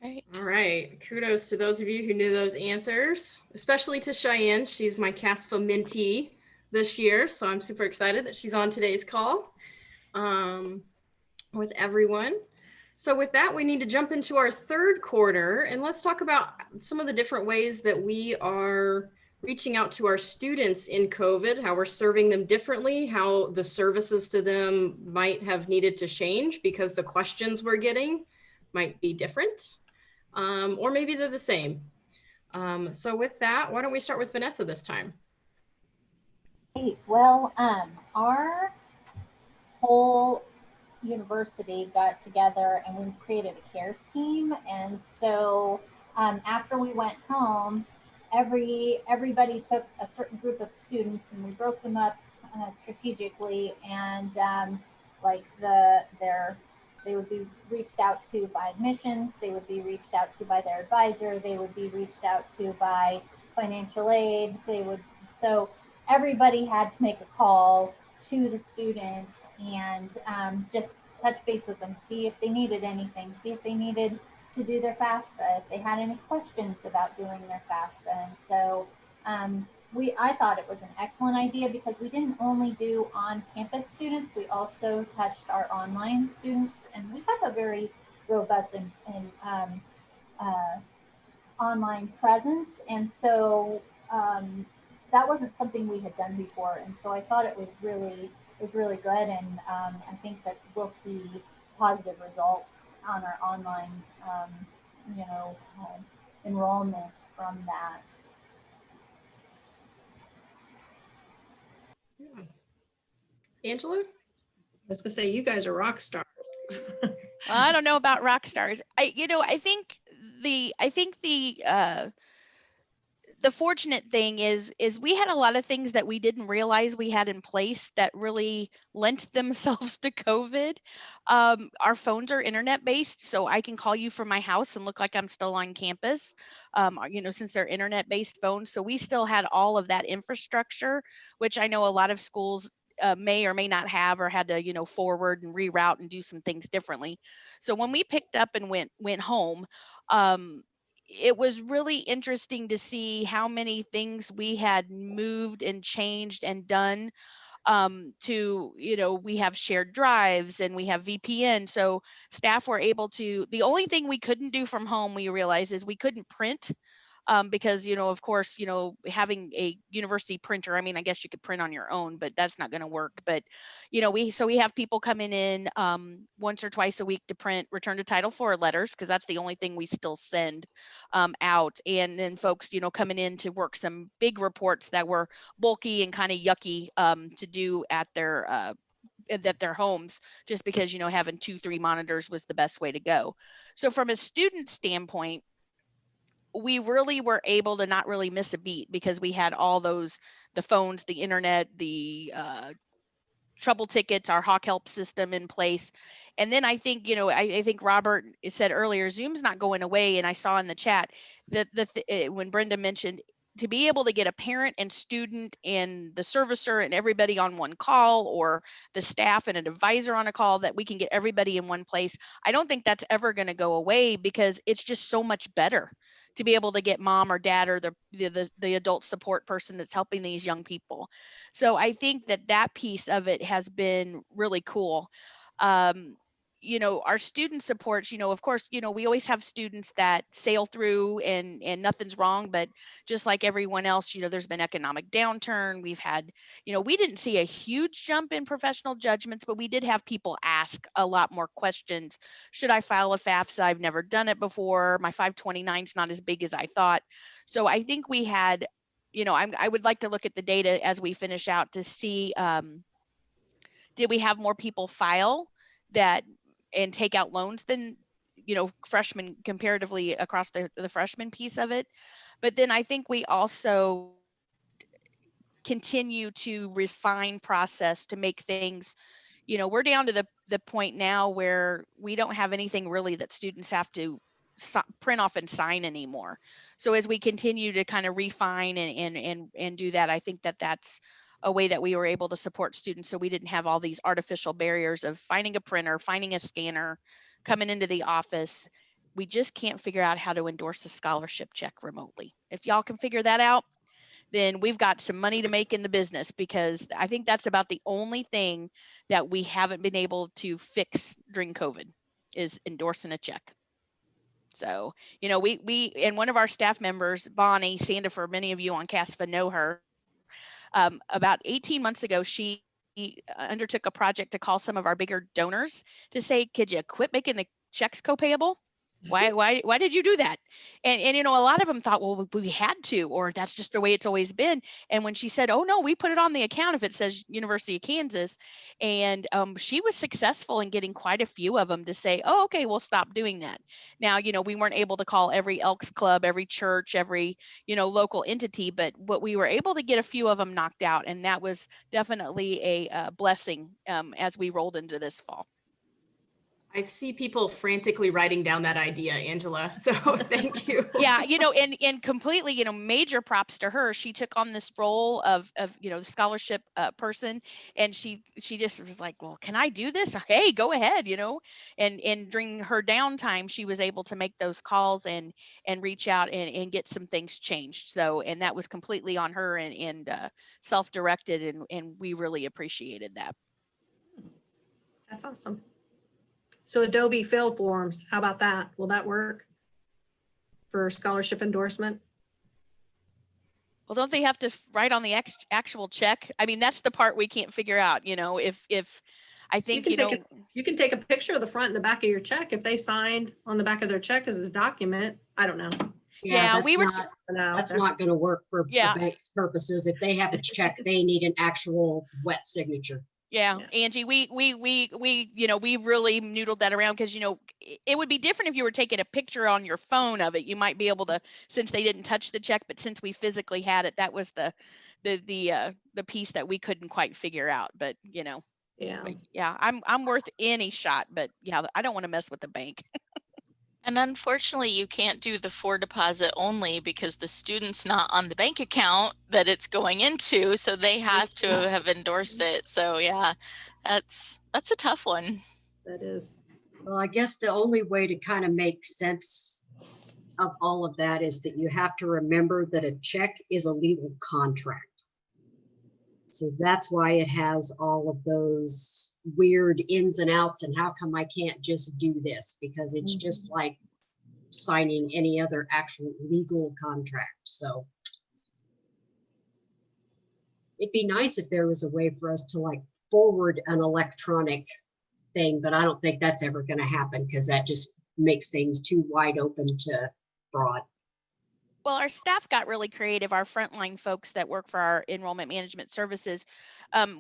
right. All right. Kudos to those of you who knew those answers, especially to Cheyenne. She's my CASFA mentee this year. So I'm super excited that she's on today's call with everyone. So with that, we need to jump into our third quarter and let's talk about some of the different ways that we are reaching out to our students in COVID, how we're serving them differently, how the services to them might have needed to change because the questions we're getting might be different, or maybe they're the same. So with that, why don't we start with Vanessa this time? Hey, well, our whole university got together and we created a CARES team. And so after we went home, everybody took a certain group of students and we broke them up strategically, and they would be reached out to by admissions, they would be reached out to by their advisor, they would be reached out to by financial aid, so everybody had to make a call to the student and just touch base with them, see if they needed anything, see if they needed to do their FAFSA, if they had any questions about doing their FAFSA. And so I thought it was an excellent idea because we didn't only do on-campus students, we also touched our online students, and we have a very robust and online presence. And so that wasn't something we had done before. And so I thought it was really good. And I think that we'll see positive results on our online, enrollment from that. Yeah. Angela? I was gonna say, you guys are rock stars. Well, I don't know about rock stars. I think the fortunate thing is we had a lot of things that we didn't realize we had in place that really lent themselves to COVID. Our phones are internet based, so I can call you from my house and look like I'm still on campus, since they're internet based phones. So we still had all of that infrastructure, which I know a lot of schools may or may not have, or had to, forward and reroute and do some things differently. So when we picked up and went home, it was really interesting to see how many things we had moved and changed and done we have shared drives and we have VPN. So staff were able to, the only thing we couldn't do from home, we realized, is we couldn't print. Because, of course, having a university printer, I mean, I guess you could print on your own, but that's not going to work. But, we have people coming in once or twice a week to print return to Title IV letters, because that's the only thing we still send out. And then folks, coming in to work some big reports that were bulky and kind of yucky to do at their homes, just because, having 2-3 monitors was the best way to go. So from a student standpoint, we really were able to not really miss a beat because we had all those, the phones, the internet, the trouble tickets, our Hawk Help system in place. And then I think, I think Robert said earlier, Zoom's not going away. And I saw in the chat that when Brenda mentioned, to be able to get a parent and student and the servicer and everybody on one call, or the staff and an advisor on a call, that we can get everybody in one place. I don't think that's ever going to go away because it's just so much better to be able to get mom or dad or the adult support person that's helping these young people. So I think that piece of it has been really cool. our student supports, of course, we always have students that sail through and nothing's wrong, but just like everyone else, there's been economic downturn. We've had, we didn't see a huge jump in professional judgments, but we did have people ask a lot more questions. Should I file a FAFSA? I've never done it before. My 529 is not as big as I thought. So I think we had, I would like to look at the data as we finish out to see, did we have more people file that and take out loans than freshmen comparatively across the freshman piece of it? But then I think we also continue to refine process to make things, we're down to the point now where we don't have anything really that students have to print off and sign anymore. So as we continue to kind of refine and do that, I think that's a way that we were able to support students, so we didn't have all these artificial barriers of finding a printer, finding a scanner, coming into the office. We just can't figure out how to endorse a scholarship check remotely. If y'all can figure that out, then we've got some money to make in the business, because I think that's about the only thing that we haven't been able to fix during COVID is endorsing a check. So, we and one of our staff members, Bonnie Sandifer, many of you on CASFA know her. About 18 months ago, she undertook a project to call some of our bigger donors to say, could you quit making the checks co-payable? Why did you do that? And a lot of them thought, well, we had to, or that's just the way it's always been. And when she said, oh no, we put it on the account if it says University of Kansas, and she was successful in getting quite a few of them to say, oh, okay, we'll stop doing that. Now, we weren't able to call every Elks Club, every church, every local entity, but what we were able to get a few of them knocked out, and that was definitely a blessing as we rolled into this fall. I see people frantically writing down that idea, Angela. So thank you. Yeah, and completely, major props to her. She took on this role of scholarship person, and she just was like, well, can I do this? Hey, go ahead, and during her downtime, she was able to make those calls and reach out and get some things changed. So, and that was completely on her and self-directed, and we really appreciated that. That's awesome. So Adobe fill forms, how about that? Will that work for scholarship endorsement? Well, don't they have to write on the actual check? I mean, that's the part we can't figure out, if I think, you can take a picture of the front and the back of your check. If they signed on the back of their check as a document, I don't know. Yeah, that's not going to work for the bank's purposes. If they have a check, they need an actual wet signature. Yeah, Angie, we really noodled that around, because it would be different if you were taking a picture on your phone of it. You might be able to, since they didn't touch the check, but since we physically had it, that was the piece that we couldn't quite figure out. But I'm worth any shot. But I don't want to mess with the bank. And unfortunately, you can't do the for deposit only, because the student's not on the bank account that it's going into, so they have to have endorsed it. So yeah, that's a tough one. That is. Well, I guess the only way to kind of make sense of all of that is that you have to remember that a check is a legal contract. So that's why it has all of those weird ins and outs, and how come I can't just do this, because it's just like signing any other actual legal contract. So it'd be nice if there was a way for us to like forward an electronic thing, but I don't think that's ever going to happen, because that just makes things too wide open to fraud. Well, our staff got really creative, our frontline folks that work for our enrollment management services.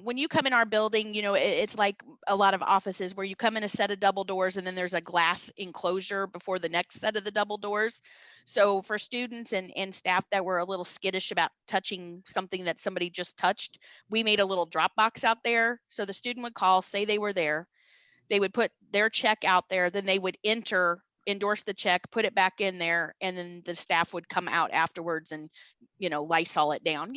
When you come in our building, it's like a lot of offices where you come in a set of double doors, and then there's a glass enclosure before the next set of the double doors. So for students and staff that were a little skittish about touching something that somebody just touched, we made a little drop box out there. So the student would call, say they were there, they would put their check out there, then they would endorse the check, put it back in there, and then the staff would come out afterwards and Lysol it down,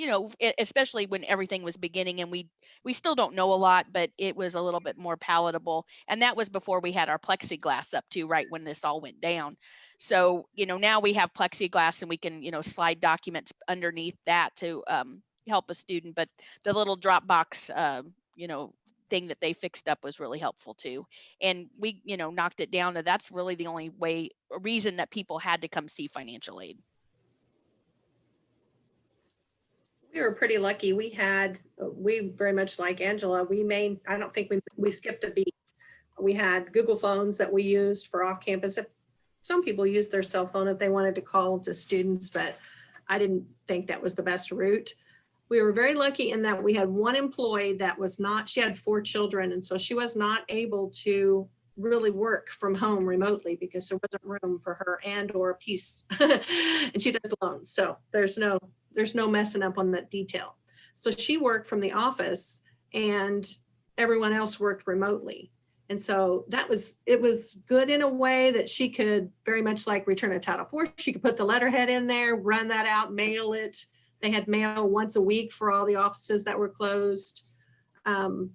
especially when everything was beginning, and we still don't know a lot, but it was a little bit more palatable. And that was before we had our plexiglass up too, right when this all went down. So now we have plexiglass, and we can slide documents underneath that to help a student. But the little drop box thing that they fixed up was really helpful too. And we, knocked it down to that's really the only reason that people had to come see financial aid. We were pretty lucky. We very much like Angela, I don't think we skipped a beat. We had Google phones that we used for off campus. Some people used their cell phone if they wanted to call to students, but I didn't think that was the best route. We were very lucky in that we had one employee she had 4 children. And so she was not able to really work from home remotely because there wasn't room for her or a piece. And she does loans. So there's no messing up on that detail. So she worked from the office and everyone else worked remotely. And so it was good in a way that she could very much like return a Title IV. She could put the letterhead in there, run that out, mail it. They had mail once a week for all the offices that were closed. And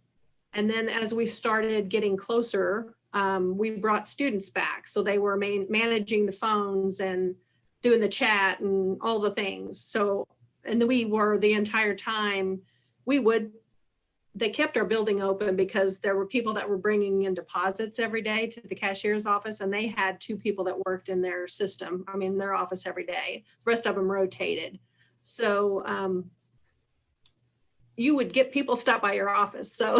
then as we started getting closer, we brought students back. So they were managing the phones and doing the chat and all the things. So, and we were the entire time, they kept our building open because there were people that were bringing in deposits every day to the cashier's office, and they had 2 people that worked in their system, their office every day. The rest of them rotated. So you would get people stop by your office. So,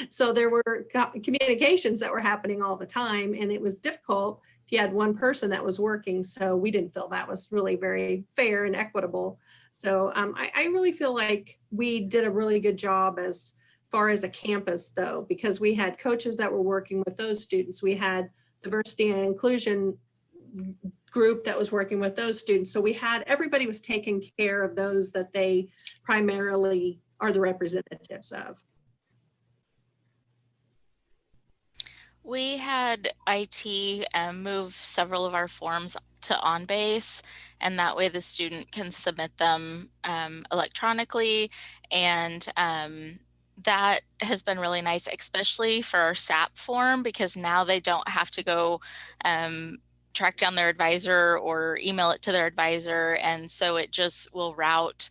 so there were communications that were happening all the time, and it was difficult if you had one person that was working. So we didn't feel that was really very fair and equitable. So I really feel like we did a really good job as far as a campus though, because we had coaches that were working with those students. We had diversity and inclusion group that was working with those students. So everybody was taking care of those that they primarily are the representatives of. We had IT move several of our forms to OnBase, and that way the student can submit them electronically. And that has been really nice, especially for our SAP form, because now they don't have to go track down their advisor or email it to their advisor. And so it just will route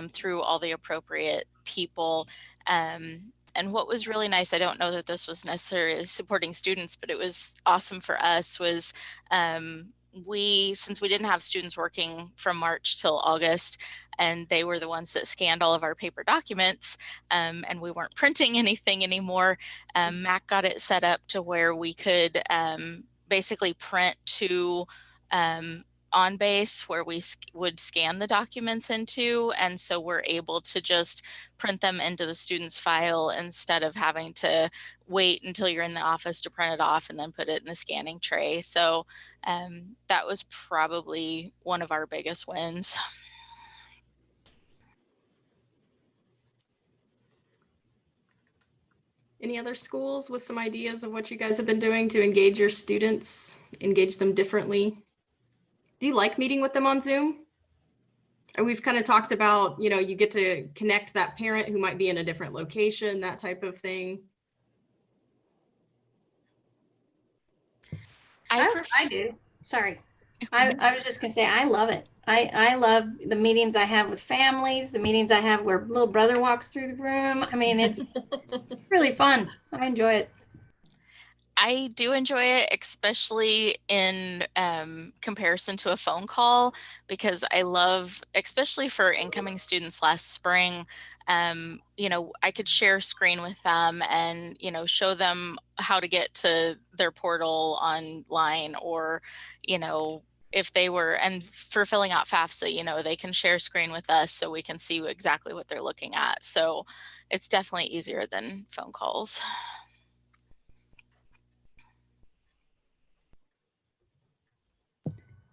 through all the appropriate people. And what was really nice, I don't know that this was necessarily supporting students, but it was awesome for us, was since we didn't have students working from March till August, and they were the ones that scanned all of our paper documents, and we weren't printing anything anymore, Mac got it set up to where we could basically print to OnBase where we would scan the documents into. And so we're able to just print them into the student's file instead of having to wait until you're in the office to print it off and then put it in the scanning tray. So that was probably one of our biggest wins. Any other schools with some ideas of what you guys have been doing to engage your students, engage them differently? Do you like meeting with them on Zoom? And we've kind of talked about, you get to connect that parent who might be in a different location, that type of thing. I do. Sorry. I was just going to say, I love it. I love the meetings I have with families, the meetings I have where little brother walks through the room. It's really fun. I enjoy it. I do enjoy it, especially in comparison to a phone call, because I love, especially for incoming students last spring, I could share screen with them and, show them how to get to their portal online, or, if they were, and for filling out FAFSA, they can share screen with us so we can see exactly what they're looking at. So it's definitely easier than phone calls.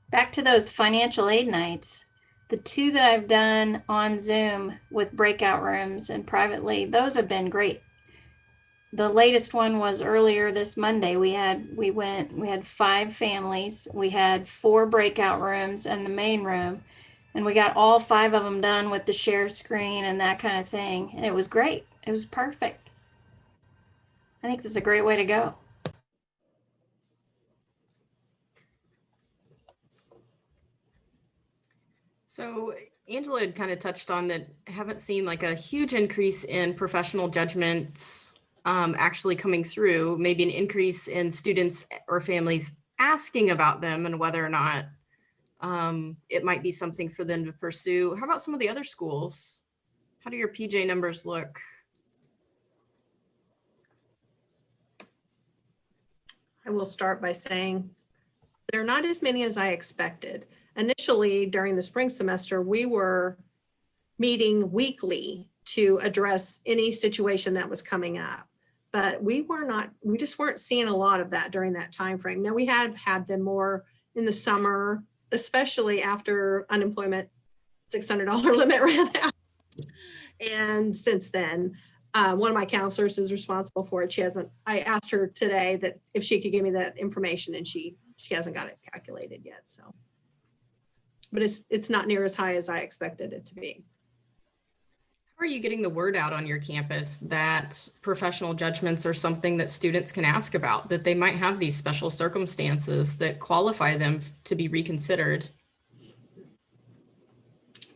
Back to those financial aid nights, the 2 that I've done on Zoom with breakout rooms and privately, those have been great. The latest one was earlier this Monday. We had 5 families. We had 4 breakout rooms and the main room, and we got all 5 of them done with the share screen and that kind of thing. And it was great. It was perfect. I think that's a great way to go. So Angela had kind of touched on that. I haven't seen like a huge increase in professional judgment actually coming through, maybe an increase in students or families asking about them and whether or not it might be something for them to pursue. How about some of the other schools? How do your PJ numbers look? I will start by saying there are not as many as I expected. Initially, during the spring semester, we were meeting weekly to address any situation that was coming up. But we just weren't seeing a lot of that during that time frame. Now, we have had them more in the summer, especially after unemployment $600 limit ran out. And since then, one of my counselors is responsible for it. I asked her today that if she could give me that information, and she hasn't got it calculated yet. So, but it's not near as high as I expected it to be. How are you getting the word out on your campus that professional judgments are something that students can ask about, that they might have these special circumstances that qualify them to be reconsidered?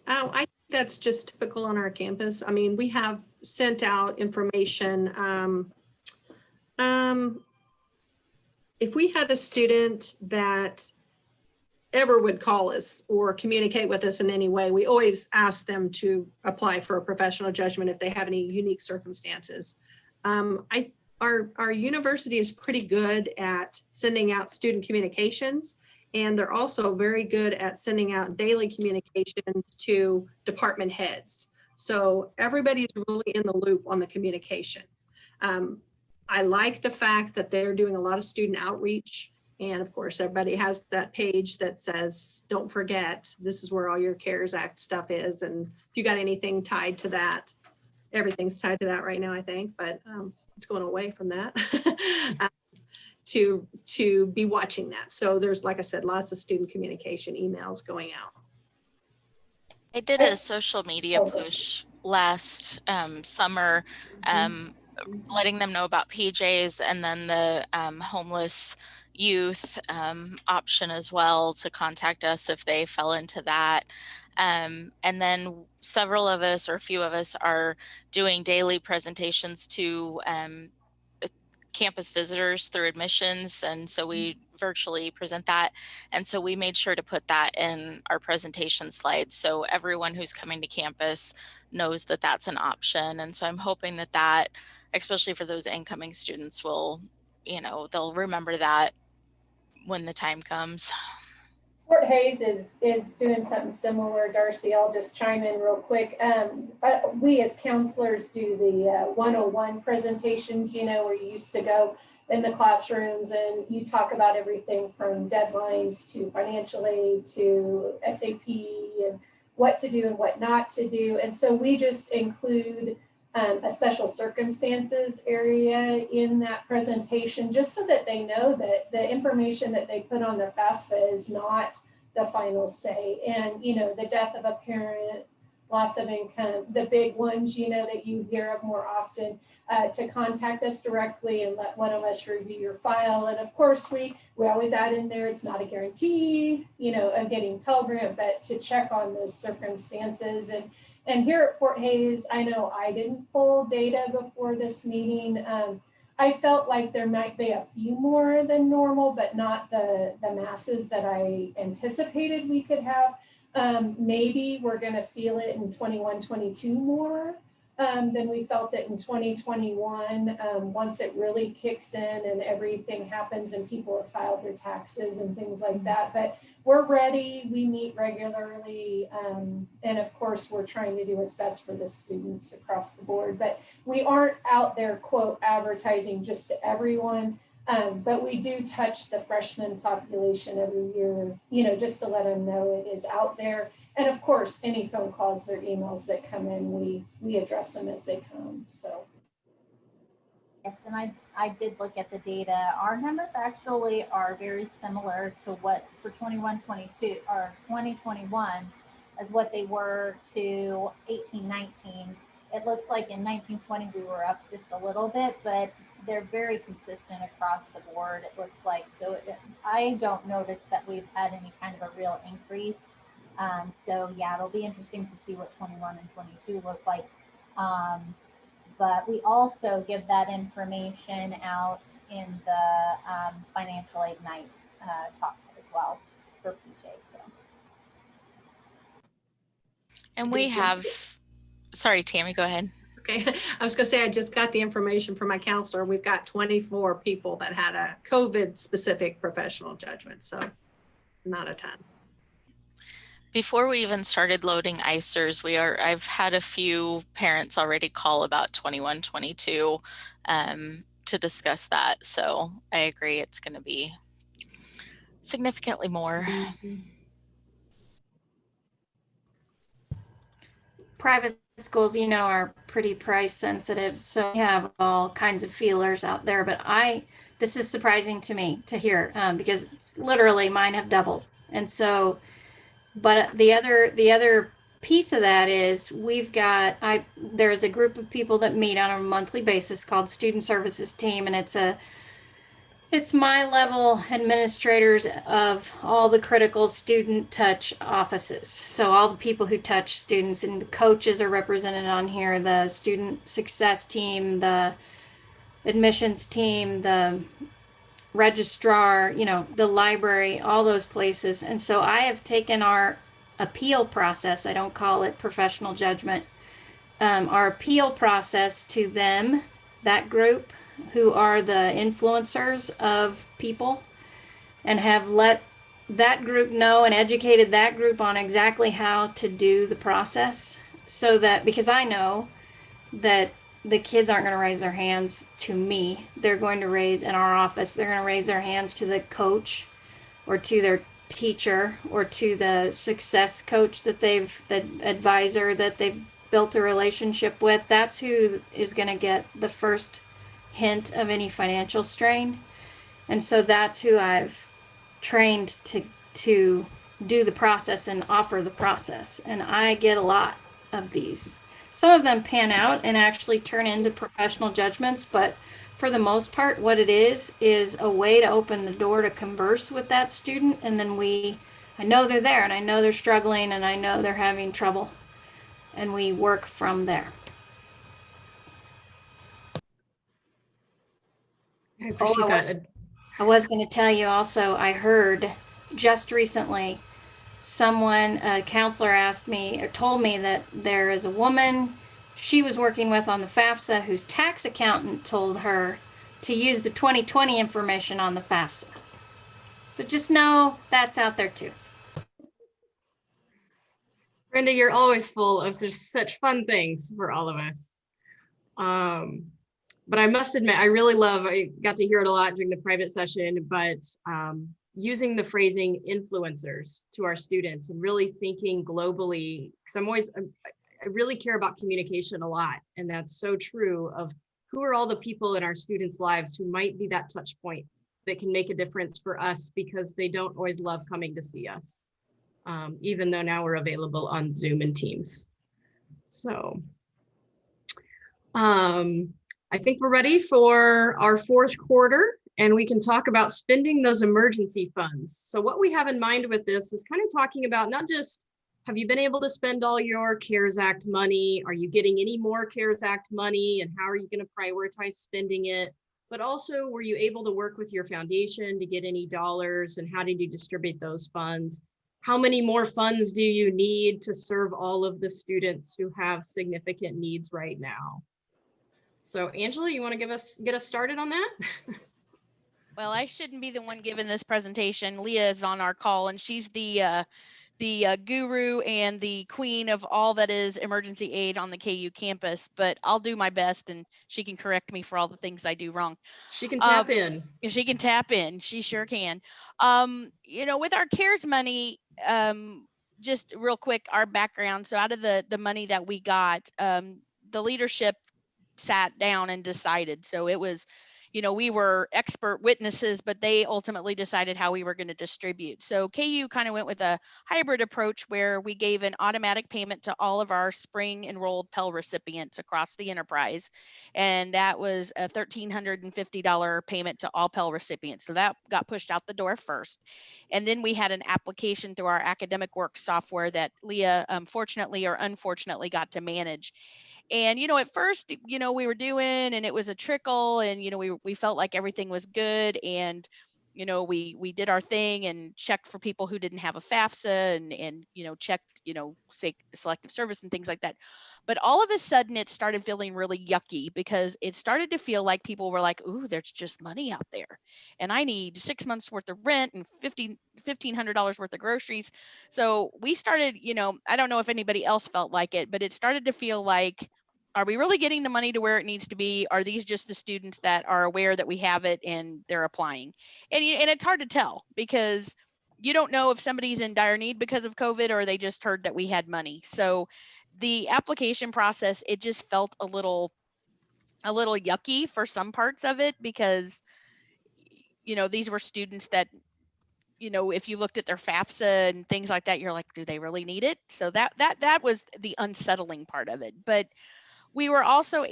Oh, I think that's just typical on our campus. I mean, we have sent out information. If we had a student that ever would call us or communicate with us in any way, we always ask them to apply for a professional judgment if they have any unique circumstances. Our university is pretty good at sending out student communications, and they're also very good at sending out daily communications to department heads. So everybody's really in the loop on the communication. I like the fact that they're doing a lot of student outreach. And of course, everybody has that page that says, don't forget, this is where all your CARES Act stuff is. And if you got anything tied to that, everything's tied to that right now, I think, but it's going away from that to be watching that. So there's, like I said, lots of student communication emails going out. I did a social media push last summer, letting them know about PJs and then the homeless youth option as well, to contact us if they fell into that. And then several of us, or a few of us, are doing daily presentations to campus visitors through admissions. And so we virtually present that. And so we made sure to put that in our presentation slides, so everyone who's coming to campus knows that that's an option. And so I'm hoping that especially for those incoming students, will, they'll remember that when the time comes. Fort Hays is doing something similar. Darcy, I'll just chime in real quick. We as counselors do the 101 presentations, where you used to go in the classrooms and you talk about everything from deadlines to financial aid to SAP and what to do and what not to do. And so we just include a special circumstances area in that presentation, just so that they know that the information that they put on the FAFSA is not the final say. And, the death of a parent, loss of income, the big ones, that you hear of more often, to contact us directly and let one of us review your file. And of course, we always add in there, it's not a guarantee, of getting Pell Grant, but to check on those circumstances. And here at Fort Hays, I know I didn't pull data before this meeting. I felt like there might be a few more than normal, but not the masses that I anticipated we could have. Maybe we're going to feel it in 21-22 more than we felt it in 2021. Once it really kicks in and everything happens and people have filed their taxes and things like that. But we're ready, we meet regularly, and of course we're trying to do what's best for the students across the board, but we aren't out there, quote, advertising just to everyone, but we do touch the freshman population every year, just to let them know it is out there. And of course, any phone calls or emails that come in, we address them as they come, so. Yes, and I did look at the data. Our numbers actually are very similar to what for 21-22 or 2021 as what they were to 18-19. It looks like in 19-20 we were up just a little bit, but they're very consistent across the board, it looks like. So I don't notice that we've had any kind of a real increase. So yeah, it'll be interesting to see what 21 and 22 look like. but we also give that information out in the financial aid night talk as well for PJ. So. And we have, sorry, Tammy, go ahead. Okay, I was gonna say, I just got the information from my counselor. We've got 24 people that had a COVID specific professional judgment, so not a ton. Before we even started loading ICERs, I've had a few parents already call about 21-22 to discuss that. So I agree, it's going to be significantly more. Private schools, you know, are pretty price sensitive, so we have all kinds of feelers out there. But this is surprising to me to hear because it's literally mine have doubled, and so. But the other piece of that is there's a group of people that meet on a monthly basis called Student Services Team, and it's my level administrators of all the critical student touch offices. So all the people who touch students, and the coaches are represented on here, the student success team, the admissions team, the registrar, you know, the library, all those places. And so I have taken our appeal process, I don't call it professional judgment, our appeal process to them, that group who are the influencers of people, and have let that group know and educated that group on exactly how to do the process, so that, because I know that the kids aren't going to raise their hands to me. They're going to raise in our office. They're going to raise their hands to the coach or to their teacher or to the success coach the advisor that they've built a relationship with. That's who is going to get the first hint of any financial strain. And so that's who I've trained to do the process and offer the process. And I get a lot of these. Some of them pan out and actually turn into professional judgments, but for the most part, what it is a way to open the door to converse with that student. And then I know they're there, and I know they're struggling, and I know they're having trouble, and we work from there. I appreciate that. I was going to tell you also, I heard just recently a counselor asked me or told me that there is a woman she was working with on the FAFSA whose tax accountant told her to use the 2020 information on the FAFSA. So just know that's out there too. Brenda, you're always full of just such fun things for all of us. But I must admit, I got to hear it a lot during the private session, but using the phrasing influencers to our students and really thinking globally, because I really care about communication a lot. And that's so true of who are all the people in our students' lives who might be that touch point that can make a difference for us, because they don't always love coming to see us, even though now we're available on Zoom and Teams. So I think we're ready for our fourth quarter, and we can talk about spending those emergency funds. So what we have in mind with this is kind of talking about not just, have you been able to spend all your CARES Act money? Are you getting any more CARES Act money? And how are you going to prioritize spending it? But also, were you able to work with your foundation to get any dollars? And how did you distribute those funds? How many more funds do you need to serve all of the students who have significant needs right now? So Angela, you want to get us started on that? Well, I shouldn't be the one giving this presentation. Leah is on our call, and she's the guru and the queen of all that is emergency aid on the KU campus. But I'll do my best, and she can correct me for all the things I do wrong. She can tap in. She can tap in. She sure can. With our CARES money, just real quick, our background. So out of the money that we got, the leadership sat down and decided. So it was, we were expert witnesses, but they ultimately decided how we were going to distribute. So KU kind of went with a hybrid approach where we gave an automatic payment to all of our spring enrolled Pell recipients across the enterprise. And that was a $1,350 payment to all Pell recipients. So that got pushed out the door first. And then we had an application through our academic work software that Leah, fortunately or unfortunately, got to manage. And, at first, we were doing, and it was a trickle, and, we felt like everything was good. And, we did our thing and checked for people who didn't have a FAFSA and, checked, say selective service and things like that. But all of a sudden it started feeling really yucky because it started to feel like people were like, ooh, there's just money out there. And I need 6 months worth of rent and $1,500 worth of groceries. So we started, I don't know if anybody else felt like it, but it started to feel like, are we really getting the money to where it needs to be? Are these just the students that are aware that we have it and they're applying? And it's hard to tell because you don't know if somebody's in dire need because of COVID or they just heard that we had money. So the application process, it just felt a little yucky for some parts of it because, these were students that, if you looked at their FAFSA and things like that, you're like, do they really need it? So that was the unsettling part of it. But we were also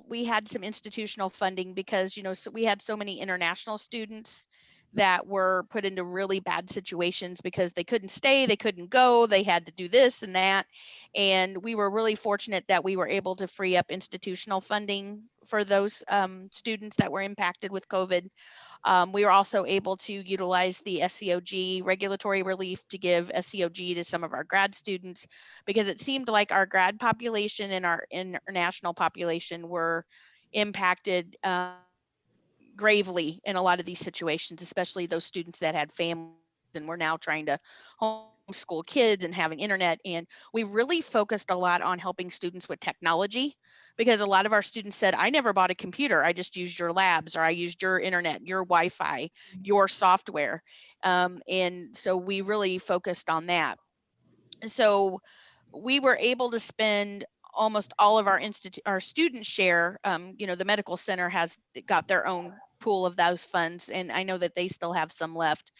we had some institutional funding because, so we had so many international students that were put into really bad situations because they couldn't stay, they couldn't go, they had to do this and that. And we were really fortunate that we were able to free up institutional funding for those students that were impacted with COVID. We were also able to utilize the SCOG regulatory relief to give SCOG to some of our grad students because it seemed like our grad population and our international population were impacted gravely in a lot of these situations, especially those students that had families and were now trying to homeschool kids and having internet. And we really focused a lot on helping students with technology because a lot of our students said, I never bought a computer. I just used your labs or I used your internet, your Wi-Fi, your software. And so we really focused on that. So we were able to spend almost all of our student share. The medical center has got their own pool of those funds, and I know that they still have some left.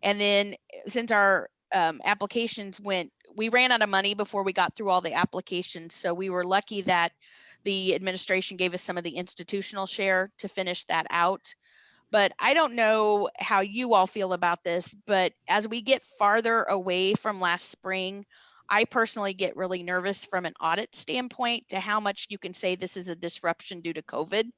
And then since our applications we ran out of money before we got through all the applications. So we were lucky that the administration gave us some of the institutional share to finish that out. But I don't know how you all feel about this, but as we get farther away from last spring, I personally get really nervous from an audit standpoint to how much you can say this is a disruption due to COVID.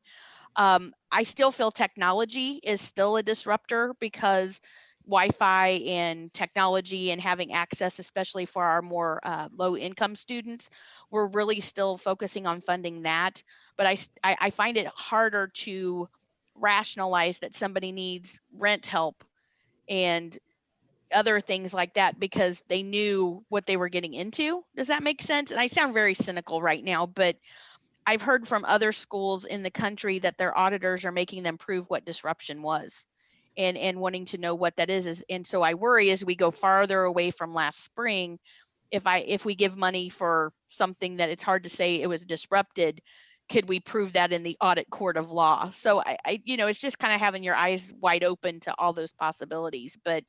I still feel technology is still a disruptor because Wi-Fi and technology and having access, especially for our more low income students, we're really still focusing on funding that. But I find it harder to rationalize that somebody needs rent help and other things like that because they knew what they were getting into. Does that make sense? And I sound very cynical right now, but I've heard from other schools in the country that their auditors are making them prove what disruption was and wanting to know what that is. And so I worry as we go farther away from last spring, if we give money for something that it's hard to say it was disrupted, could we prove that in the audit court of law? So I it's just kind of having your eyes wide open to all those possibilities. But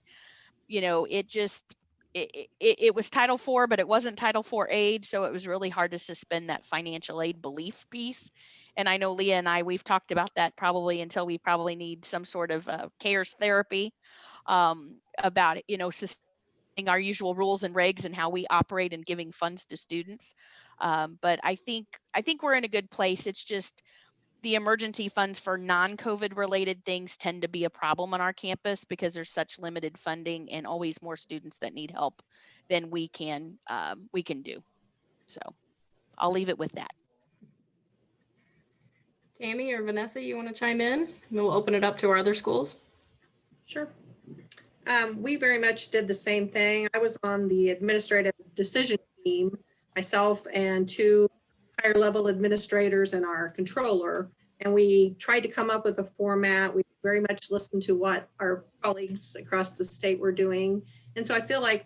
it was Title IV, but it wasn't Title IV aid. So it was really hard to suspend that financial aid belief piece. And I know Leah and we've talked about that probably until we probably need some sort of CARES therapy about it, suspending our usual rules and regs and how we operate in giving funds to students. But I think we're in a good place. It's just the emergency funds for non-COVID related things tend to be a problem on our campus because there's such limited funding and always more students that need help than we can do. So I'll leave it with that. Tammy or Vanessa, you want to chime in? And then we'll open it up to our other schools. Sure. We very much did the same thing. I was on the administrative decision team, myself and two higher level administrators and our controller. And we tried to come up with a format. We very much listened to what our colleagues across the state were doing. And so I feel like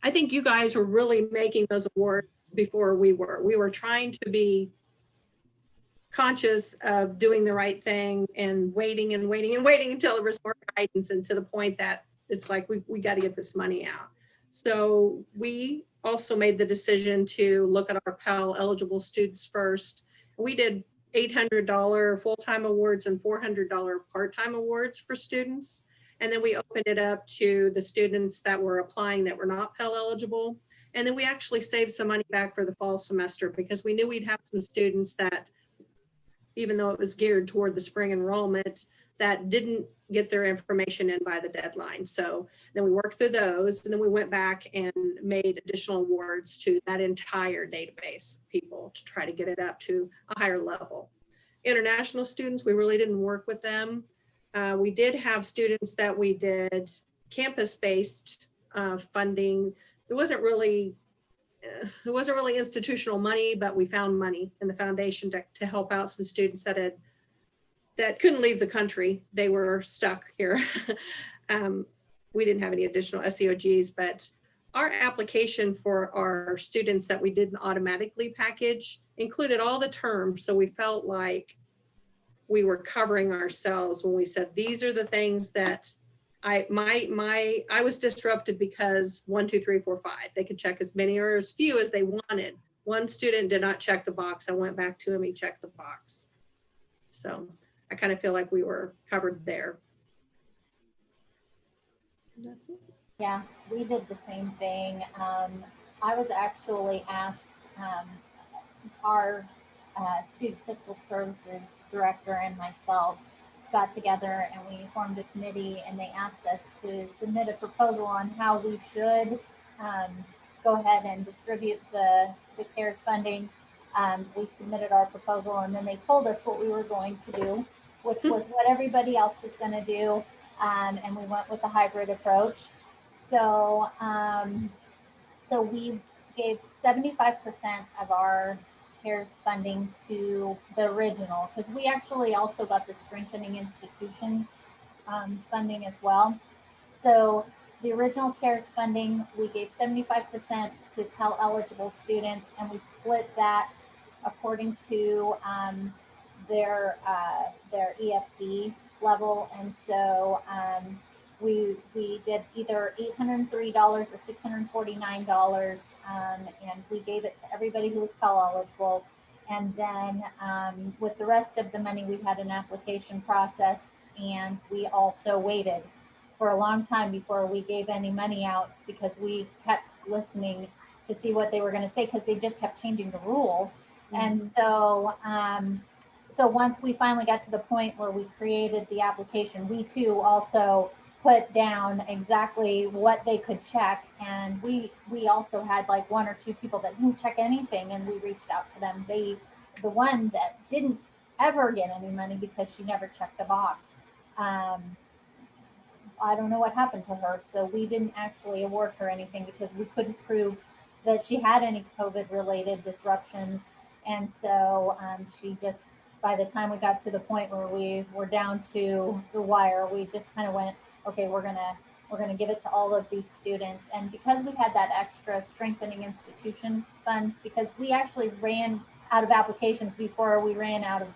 I think you guys were really making those awards before we were. We were trying to be conscious of doing the right thing and waiting until there was more guidance, and to the point that it's like, we got to get this money out. So we also made the decision to look at our Pell eligible students first. We did $800 full-time awards and $400 part-time awards for students. And then we opened it up to the students that were applying that were not Pell eligible. And then we actually saved some money back for the fall semester because we knew we'd have some students that, even though it was geared toward the spring enrollment, that didn't get their information in by the deadline. So then we worked through those, and then we went back and made additional awards to that entire database people to try to get it up to a higher level. International students, we really didn't work with them. We did have students that we did campus-based funding. There wasn't really institutional money, but we found money in the foundation to help out some students that couldn't leave the country. They were stuck here. We didn't have any additional SEOGs, but our application for our students that we didn't automatically package included all the terms. So we felt like we were covering ourselves when we said, these are the things that I was disrupted because 1, 2, 3, 4, 5. They could check as many or as few as they wanted. One student did not check the box. I went back to him, he checked the box. So I kind of feel like we were covered there. That's it. Yeah, we did the same thing. I was actually asked, our student fiscal services director and myself got together and we formed a committee, and they asked us to submit a proposal on how we should go ahead and distribute the CARES funding. We submitted our proposal, and then they told us what we were going to do, which was what everybody else was going to do. And we went with a hybrid approach. So, so we gave 75% of our CARES funding to the original, because we actually also got the strengthening institutions funding as well. So the original CARES funding, we gave 75% to Pell eligible students, and we split that according to their EFC level. And so we did either $803 or $649, and we gave it to everybody who was Pell eligible. And then with the rest of the money, we had an application process, and we also waited for a long time before we gave any money out, because we kept listening to see what they were going to say, because they just kept changing the rules. Mm-hmm. And so so once we finally got to the point where we created the application, we too also put down exactly what they could check. And we also had like 1 or 2 people that didn't check anything, and we reached out to them. The one that didn't ever get any money because she never checked the box, I don't know what happened to her. So we didn't actually award her anything because we couldn't prove that she had any COVID related disruptions. And so she just, by the time we got to the point where we were down to the wire, we just kind of went, okay, we're gonna give it to all of these students. And because we had that extra strengthening institution funds, because we actually ran out of applications before we ran out of,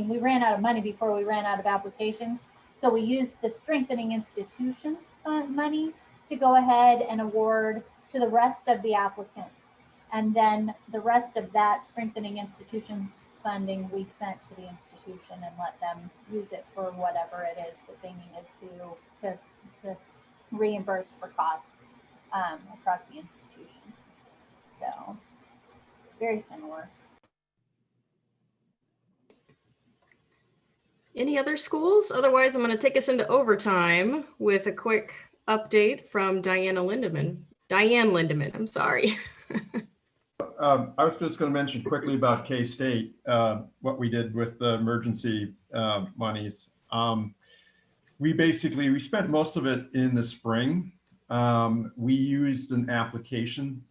we ran out of money before we ran out of applications. So we used the strengthening institutions fund money to go ahead and award to the rest of the applicants. And then the rest of that strengthening institutions funding we sent to the institution and let them use it for whatever it is that they needed to reimburse for costs across the institution. So very similar. Any other schools? Otherwise, I'm going to take us into overtime with a quick update from Diane Lindeman, I'm sorry. I was just going to mention quickly about K-State, what we did with the emergency monies. We spent most of it in the spring. We used an application.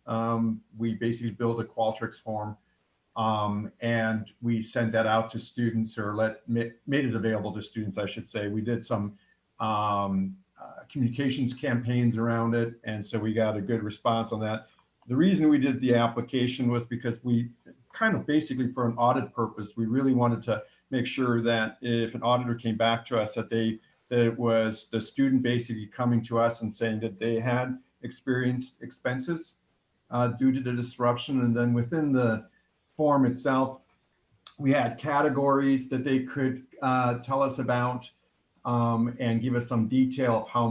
We basically built a Qualtrics form, and we sent that out to students, or made it available to students, I should say. We did some communications campaigns around it, and so we got a good response on that. The reason we did the application was because we kind of basically, for an audit purpose, we really wanted to make sure that if an auditor came back to us, that it was the student basically coming to us and saying that they had experienced expenses due to the disruption. And then within the form itself, we had categories that they could tell us about and give us some detail of how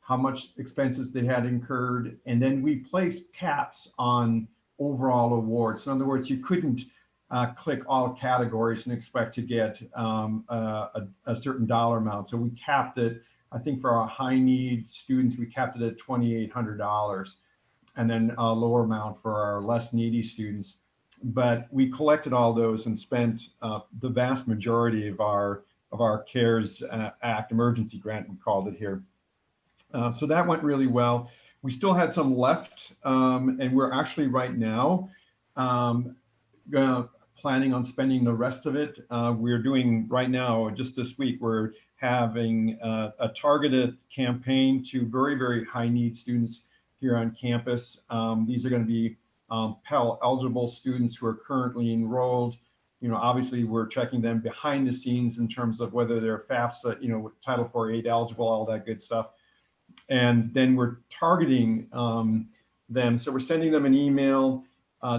how much expenses they had incurred, and then we placed caps on overall awards. In other words, you couldn't click all categories and expect to get a certain dollar amount. So we capped it, I think for our high need students, we capped it at $2,800, and then a lower amount for our less needy students. But we collected all those and spent the vast majority of our CARES Act emergency grant, we called it here. So that went really well. We still had some left, and we're actually right now planning on spending the rest of it. We're doing right now, just this week, we're having a targeted campaign to very, very high need students here on campus. These are going to be Pell eligible students who are currently enrolled. You know, obviously we're checking them behind the scenes in terms of whether they're FAFSA, you know, Title IV aid eligible, all that good stuff. And then we're targeting them. So we're sending them an email.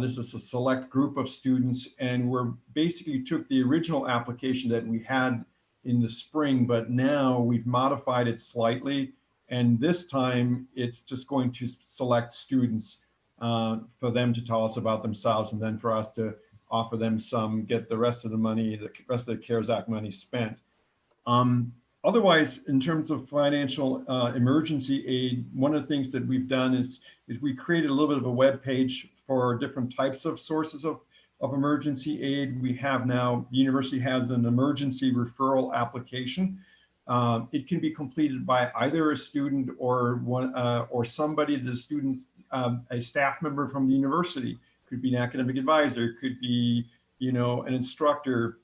This is a select group of students, and we're basically took the original application that we had in the spring, but now we've modified it slightly. And this time it's just going to select students for them to tell us about themselves, and then for us to offer them some, get the rest of the money, the rest of the CARES Act money spent. Otherwise, in terms of financial emergency aid, one of the things that we've done is we created a little bit of a web page for different types of sources of emergency aid. We have now, the university has an emergency referral application. It can be completed by either a student or one or somebody, the student, a staff member from the university. Could be an academic advisor, could be, you know, an instructor.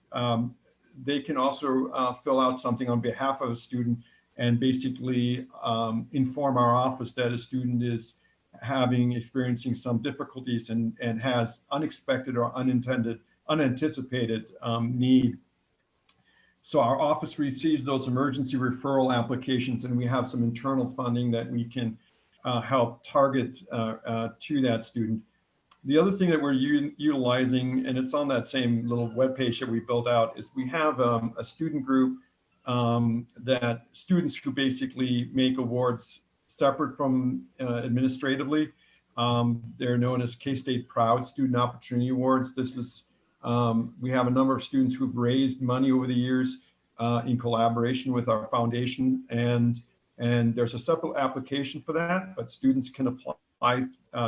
They can also fill out something on behalf of a student and basically inform our office that a student is experiencing some difficulties and has unexpected or unanticipated need. So our office receives those emergency referral applications, and we have some internal funding that we can help target to that student. The other thing that we're utilizing, and it's on that same little webpage that we built out, is we have a student group that students who basically make awards separate from administratively. They're known as K-State Proud Student Opportunity Awards. This is, we have a number of students who've raised money over the years in collaboration with our foundation, and there's a separate application for that, but students can apply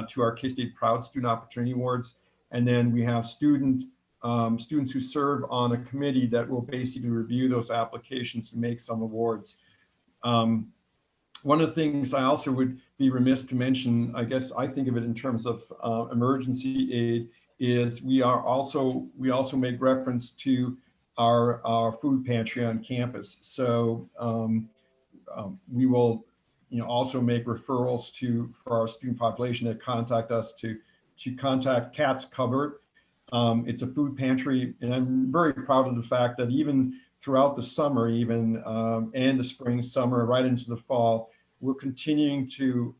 to our K-State Proud Student Opportunity Awards. And then we have students who serve on a committee that will basically review those applications and make some awards. One of the things I also would be remiss to mention, I guess I think of it in terms of emergency aid, is we also make reference to our food pantry on campus. So we will, you know, also make referrals for our student population that contact us to contact Cats Cupboard. It's a food pantry, and I'm very proud of the fact that even throughout the summer, and the spring, summer, right into the fall, we're continuing to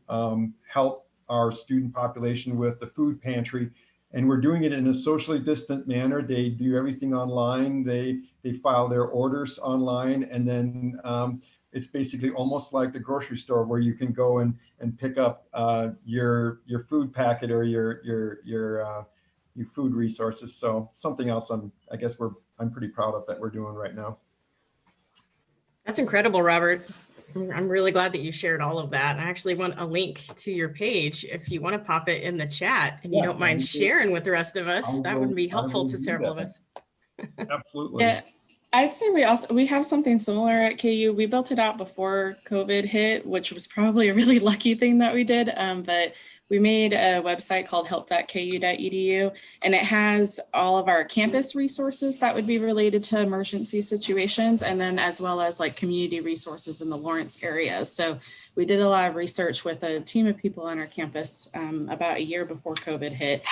help our student population with the food pantry, and we're doing it in a socially distant manner. They do everything online. They file their orders online, and then it's basically almost like the grocery store where you can go and pick up your food packet or your food resources. So something else I'm pretty proud of that we're doing right now. That's incredible, Robert. I'm really glad that you shared all of that. I actually want a link to your page if you want to pop it in the chat and you don't mind sharing with the rest of us. That would be helpful to several of us. Absolutely. Yeah. I'd say we have something similar at KU. We built it out before COVID hit, which was probably a really lucky thing that we did. But we made a website called help.ku.edu, and it has all of our campus resources that would be related to emergency situations, and then as well as like community resources in the Lawrence area. So we did a lot of research with a team of people on our campus about a year before COVID hit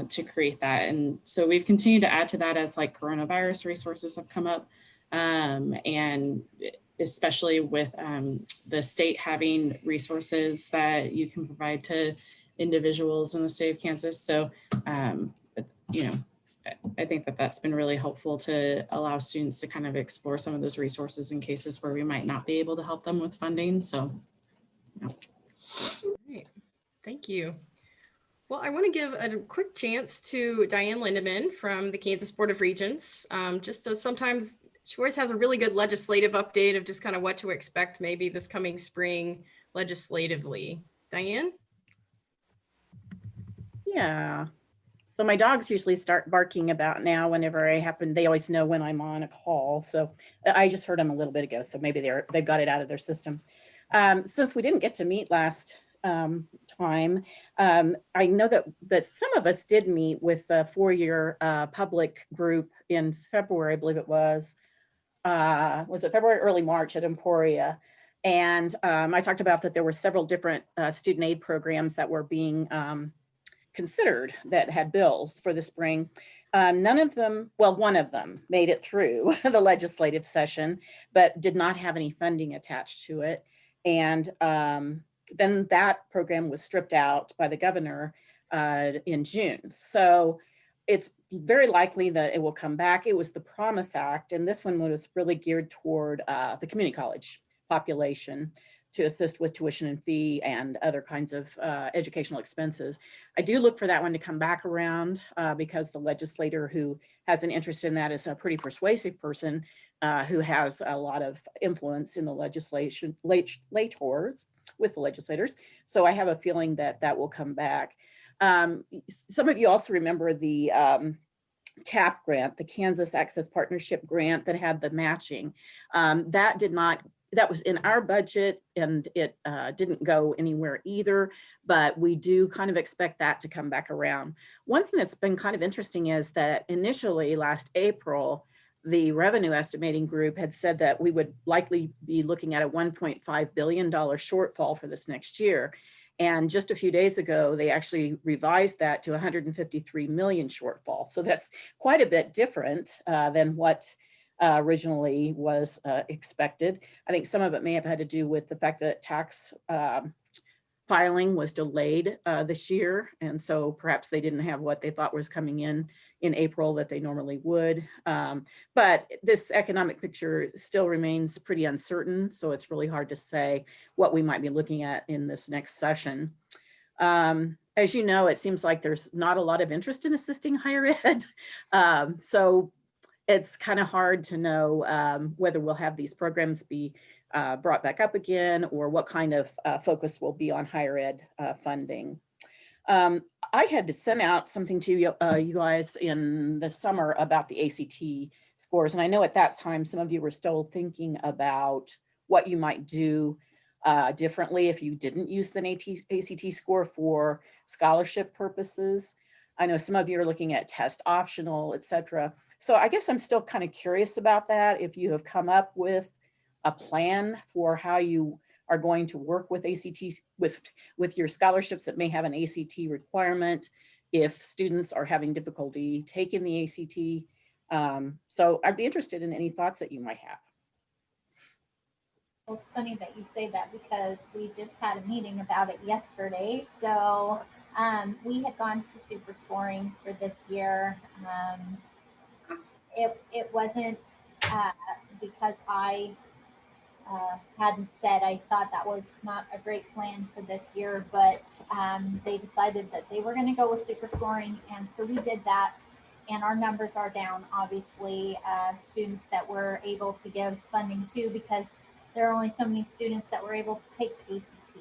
to create that. And so we've continued to add to that as like coronavirus resources have come up, and especially with the state having resources that you can provide to individuals in the state of Kansas. So, you know, I think that that's been really helpful to allow students to kind of explore some of those resources in cases where we might not be able to help them with funding. So Great. Thank you. Well, I want to give a quick chance to Diane Lindeman from the Kansas Board of Regents. Just as sometimes she always has a really good legislative update of just kind of what to expect maybe this coming spring legislatively. Diane? Yeah. So my dogs usually start barking about now whenever I happen, they always know when I'm on a call. So I just heard them a little bit ago. So maybe they've got it out of their system. Since we didn't get to meet last time, I know that some of us did meet with the four-year public group in February, I believe it was it February, early March at Emporia. And I talked about that there were several different student aid programs that were being considered that had bills for the spring. None of them, well, one of them made it through the legislative session, but did not have any funding attached to it. And then that program was stripped out by the governor in June. So it's very likely that it will come back. It was the Promise Act, and this one was really geared toward the community college population to assist with tuition and fee and other kinds of educational expenses. I do look for that one to come back around because the legislator who has an interest in that is a pretty persuasive person who has a lot of influence in the legislation, legislators with the legislators. So I have a feeling that that will come back. Some of you also remember the CAP grant, the Kansas Access Partnership grant that had the matching. That was in our budget and it didn't go anywhere either, but we do kind of expect that to come back around. One thing that's been kind of interesting is that initially last April, the revenue estimating group had said that we would likely be looking at a $1.5 billion shortfall for this next year. And just a few days ago, they actually revised that to 153 million shortfall. So that's quite a bit different than what originally was expected. I think some of it may have had to do with the fact that tax filing was delayed this year. And so perhaps they didn't have what they thought was coming in April that they normally would. But this economic picture still remains pretty uncertain. So it's really hard to say what we might be looking at in this next session. As you know, it seems like there's not a lot of interest in assisting higher ed. So it's kind of hard to know whether we'll have these programs be brought back up again or what kind of focus will be on higher ed funding. I had to send out something to you guys in the summer about the ACT scores. And I know at that time, some of you were still thinking about what you might do differently if you didn't use the ACT score for scholarship purposes. I know some of you are looking at test optional, et cetera. So I guess I'm still kind of curious about that. If you have come up with a plan for how you are going to work with ACT, with your scholarships that may have an ACT requirement, if students are having difficulty taking the ACT. So I'd be interested in any thoughts that you might have. Well, it's funny that you say that because we just had a meeting about it yesterday. So we had gone to super scoring for this year. It wasn't because I hadn't said I thought that was not a great plan for this year, but they decided that they were going to go with super scoring, and so we did that. And our numbers are down, obviously, students that were able to give funding to, because there are only so many students that were able to take the ACT.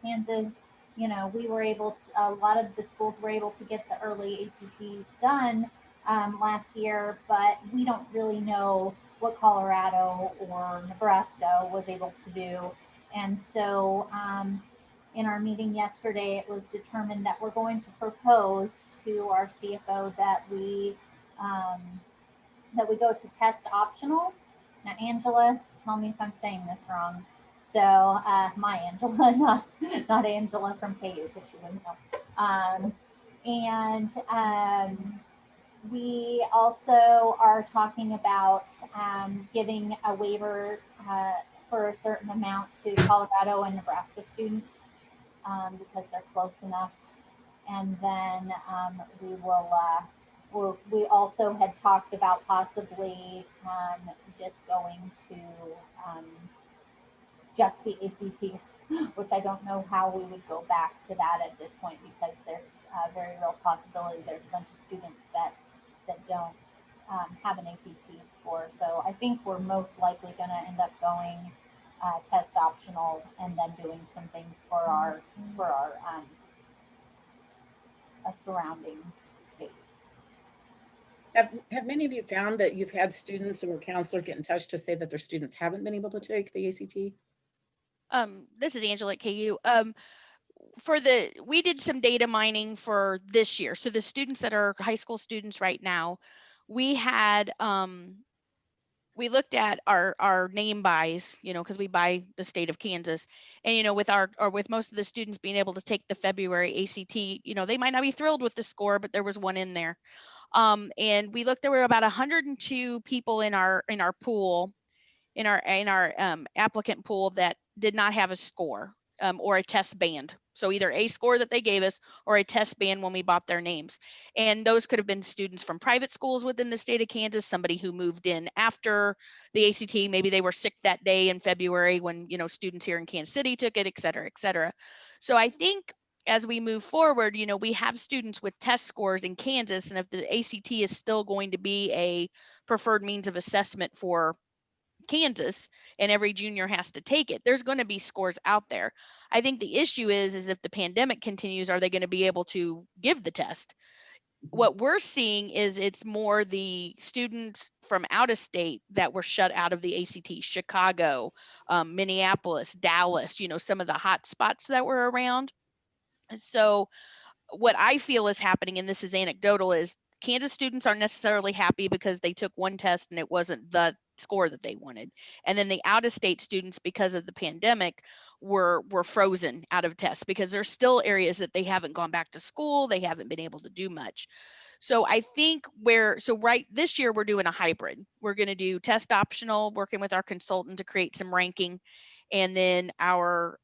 Kansas, you know, we were able to, a lot of the schools were able to get the early ACT done last year, but we don't really know what Colorado or Nebraska was able to do. And so in our meeting yesterday, it was determined that we're going to propose to our CFO that we go to test optional. Now, Angela, tell me if I'm saying this wrong. So my Angela, not Angela from KU, because she wouldn't know. We also are talking about giving a waiver for a certain amount to Colorado and Nebraska students because they're close enough. And then we also had talked about possibly just going to just the ACT which I don't know how we would go back to that at this point, because there's a very real possibility there's a bunch of students that don't have an ACT score. So I think we're most likely going to end up going test optional and then doing some things for our surrounding states. Have many of you found that you've had students or counselors get in touch to say that their students haven't been able to take the ACT? This is Angela at KU. We did some data mining for this year. So the students that are high school students right now, we had, we looked at our name buys, because we buy the state of Kansas, and with most of the students being able to take the February ACT, they might not be thrilled with the score, but there was one in there. And we looked, there were about 102 people in our pool, in our applicant pool that did not have a score or a test band. So either a score that they gave us or a test band when we bought their names. And those could have been students from private schools within the state of Kansas, somebody who moved in after the ACT, maybe they were sick that day in February when, students here in Kansas City took it, et cetera, et cetera. So I think as we move forward, we have students with test scores in Kansas, and if the ACT is still going to be a preferred means of assessment for Kansas and every junior has to take it, there's going to be scores out there. I think the issue is if the pandemic continues, are they going to be able to give the test? What we're seeing is it's more the students from out of state that were shut out of the ACT, Chicago, Minneapolis, Dallas, some of the hot spots that were around. So what I feel is happening, and this is anecdotal, is Kansas students aren't necessarily happy because they took one test and it wasn't the score that they wanted. And then the out-of-state students, because of the pandemic, were frozen out of tests because there's still areas that they haven't gone back to school. They haven't been able to do much. So I think right this year, we're doing a hybrid. We're going to do test optional, working with our consultant to create some ranking. And then our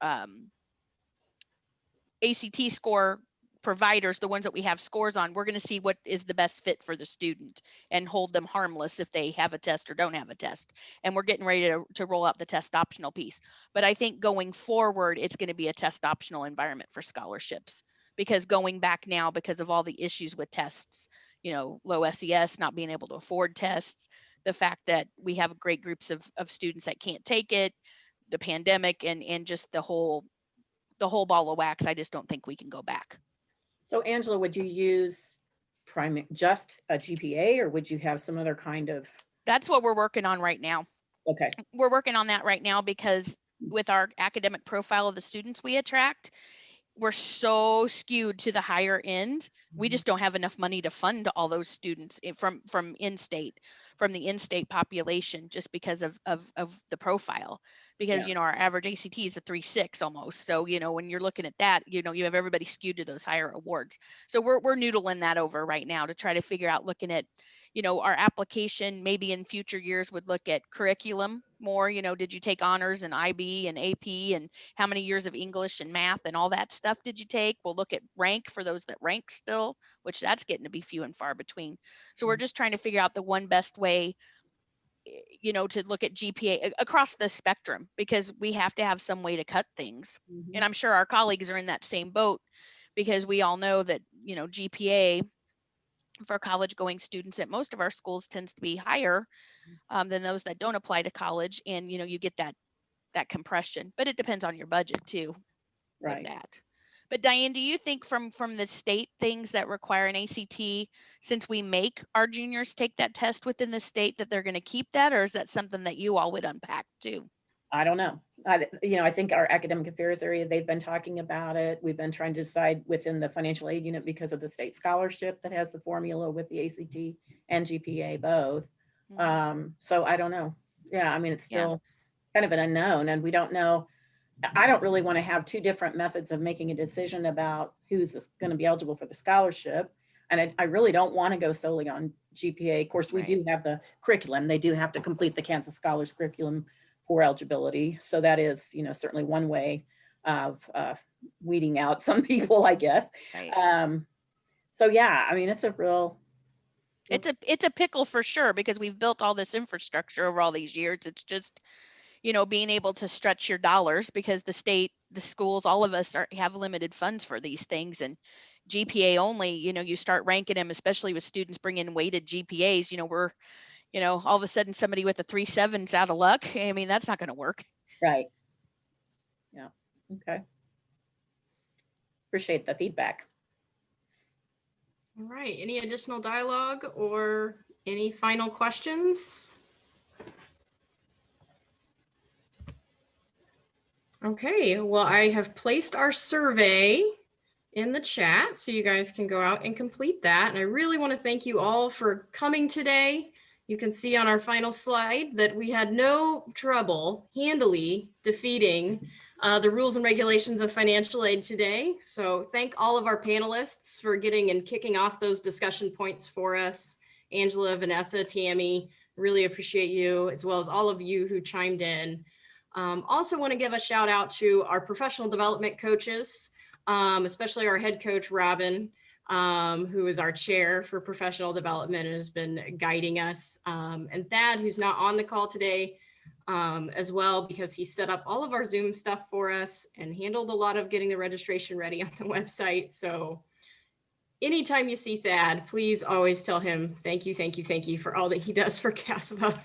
ACT score providers, the ones that we have scores on, we're going to see what is the best fit for the student and hold them harmless if they have a test or don't have a test. And we're getting ready to roll out the test optional piece. But I think going forward, it's going to be a test optional environment for scholarships, because going back now, because of all the issues with tests, low SES, not being able to afford tests, the fact that we have great groups of students that can't take it, the pandemic, and just the whole ball of wax, I just don't think we can go back. So Angela, would you use just a GPA, or would you have some other kind of? That's what we're working on right now. Okay. We're working on that right now because with our academic profile of the students we attract, we're so skewed to the higher end. We just don't have enough money to fund all those students from in-state, from the in-state population, just because of the profile. Because, our average ACT is a 3.6 almost. So, when you're looking at that, you have everybody skewed to those higher awards. So we're noodling that over right now to try to figure out, looking at, our application maybe in future years would look at curriculum more. Did you take honors and IB and AP, and how many years of English and math and all that stuff did you take? We'll look at rank for those that rank still, which that's getting to be few and far between. So we're just trying to figure out the one best way, to look at GPA across the spectrum, because we have to have some way to cut things. And I'm sure our colleagues are in that same boat, because we all know that, GPA for college going students at most of our schools tends to be higher than those that don't apply to college. And, you get that compression, but it depends on your budget too. Right. That. But Diane, do you think from the state things that require an ACT, since we make our juniors take that test within the state, that they're going to keep that, or is that something that you all would unpack too? I don't know. I think our academic affairs area, they've been talking about it. We've been trying to decide within the financial aid unit, because of the state scholarship that has the formula with the ACT and GPA both. So I don't know. Yeah, it's still kind of an unknown, and we don't know. I don't really want to have two different methods of making a decision about who's going to be eligible for the scholarship. And I really don't want to go solely on GPA. Of course, we do have the curriculum. They do have to complete the Kansas Scholars curriculum for eligibility. So that is, certainly one way of weeding out some people, I guess. Right. So yeah, it's a real. It's a pickle for sure, because we've built all this infrastructure over all these years. It's just, being able to stretch your dollars, because the state, the schools, all of us have limited funds for these things. And GPA only, you start ranking them, especially with students bringing weighted GPAs, we're, all of a sudden somebody with a 3.7's out of luck. I mean, that's not going to work. Right. Yeah. Okay. Appreciate the feedback. All right, any additional dialogue or any final questions? Okay, well, I have placed our survey in the chat so you guys can go out and complete that. And I really want to thank you all for coming today. You can see on our final slide that we had no trouble handily defeating the rules and regulations of financial aid today. So thank all of our panelists for getting and kicking off those discussion points for us. Angela, Vanessa, Tammy, really appreciate you, as well as all of you who chimed in. Also want to give a shout out to our professional development coaches, especially our head coach, Robin, who is our chair for professional development and has been guiding us, and Thad, who's not on the call today, as well, because he set up all of our Zoom stuff for us and handled a lot of getting the registration ready on the website. So anytime you see Thad, please always tell him thank you for all that he does for CASVA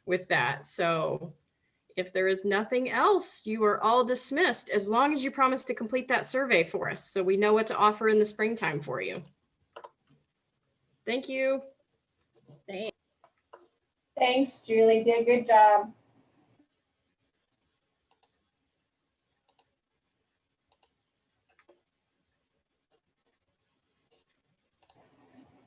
with that. So if there is nothing else, you are all dismissed, as long as you promise to complete that survey for us so we know what to offer in the springtime for you. Thank you. Thanks, Julie. Did a good job.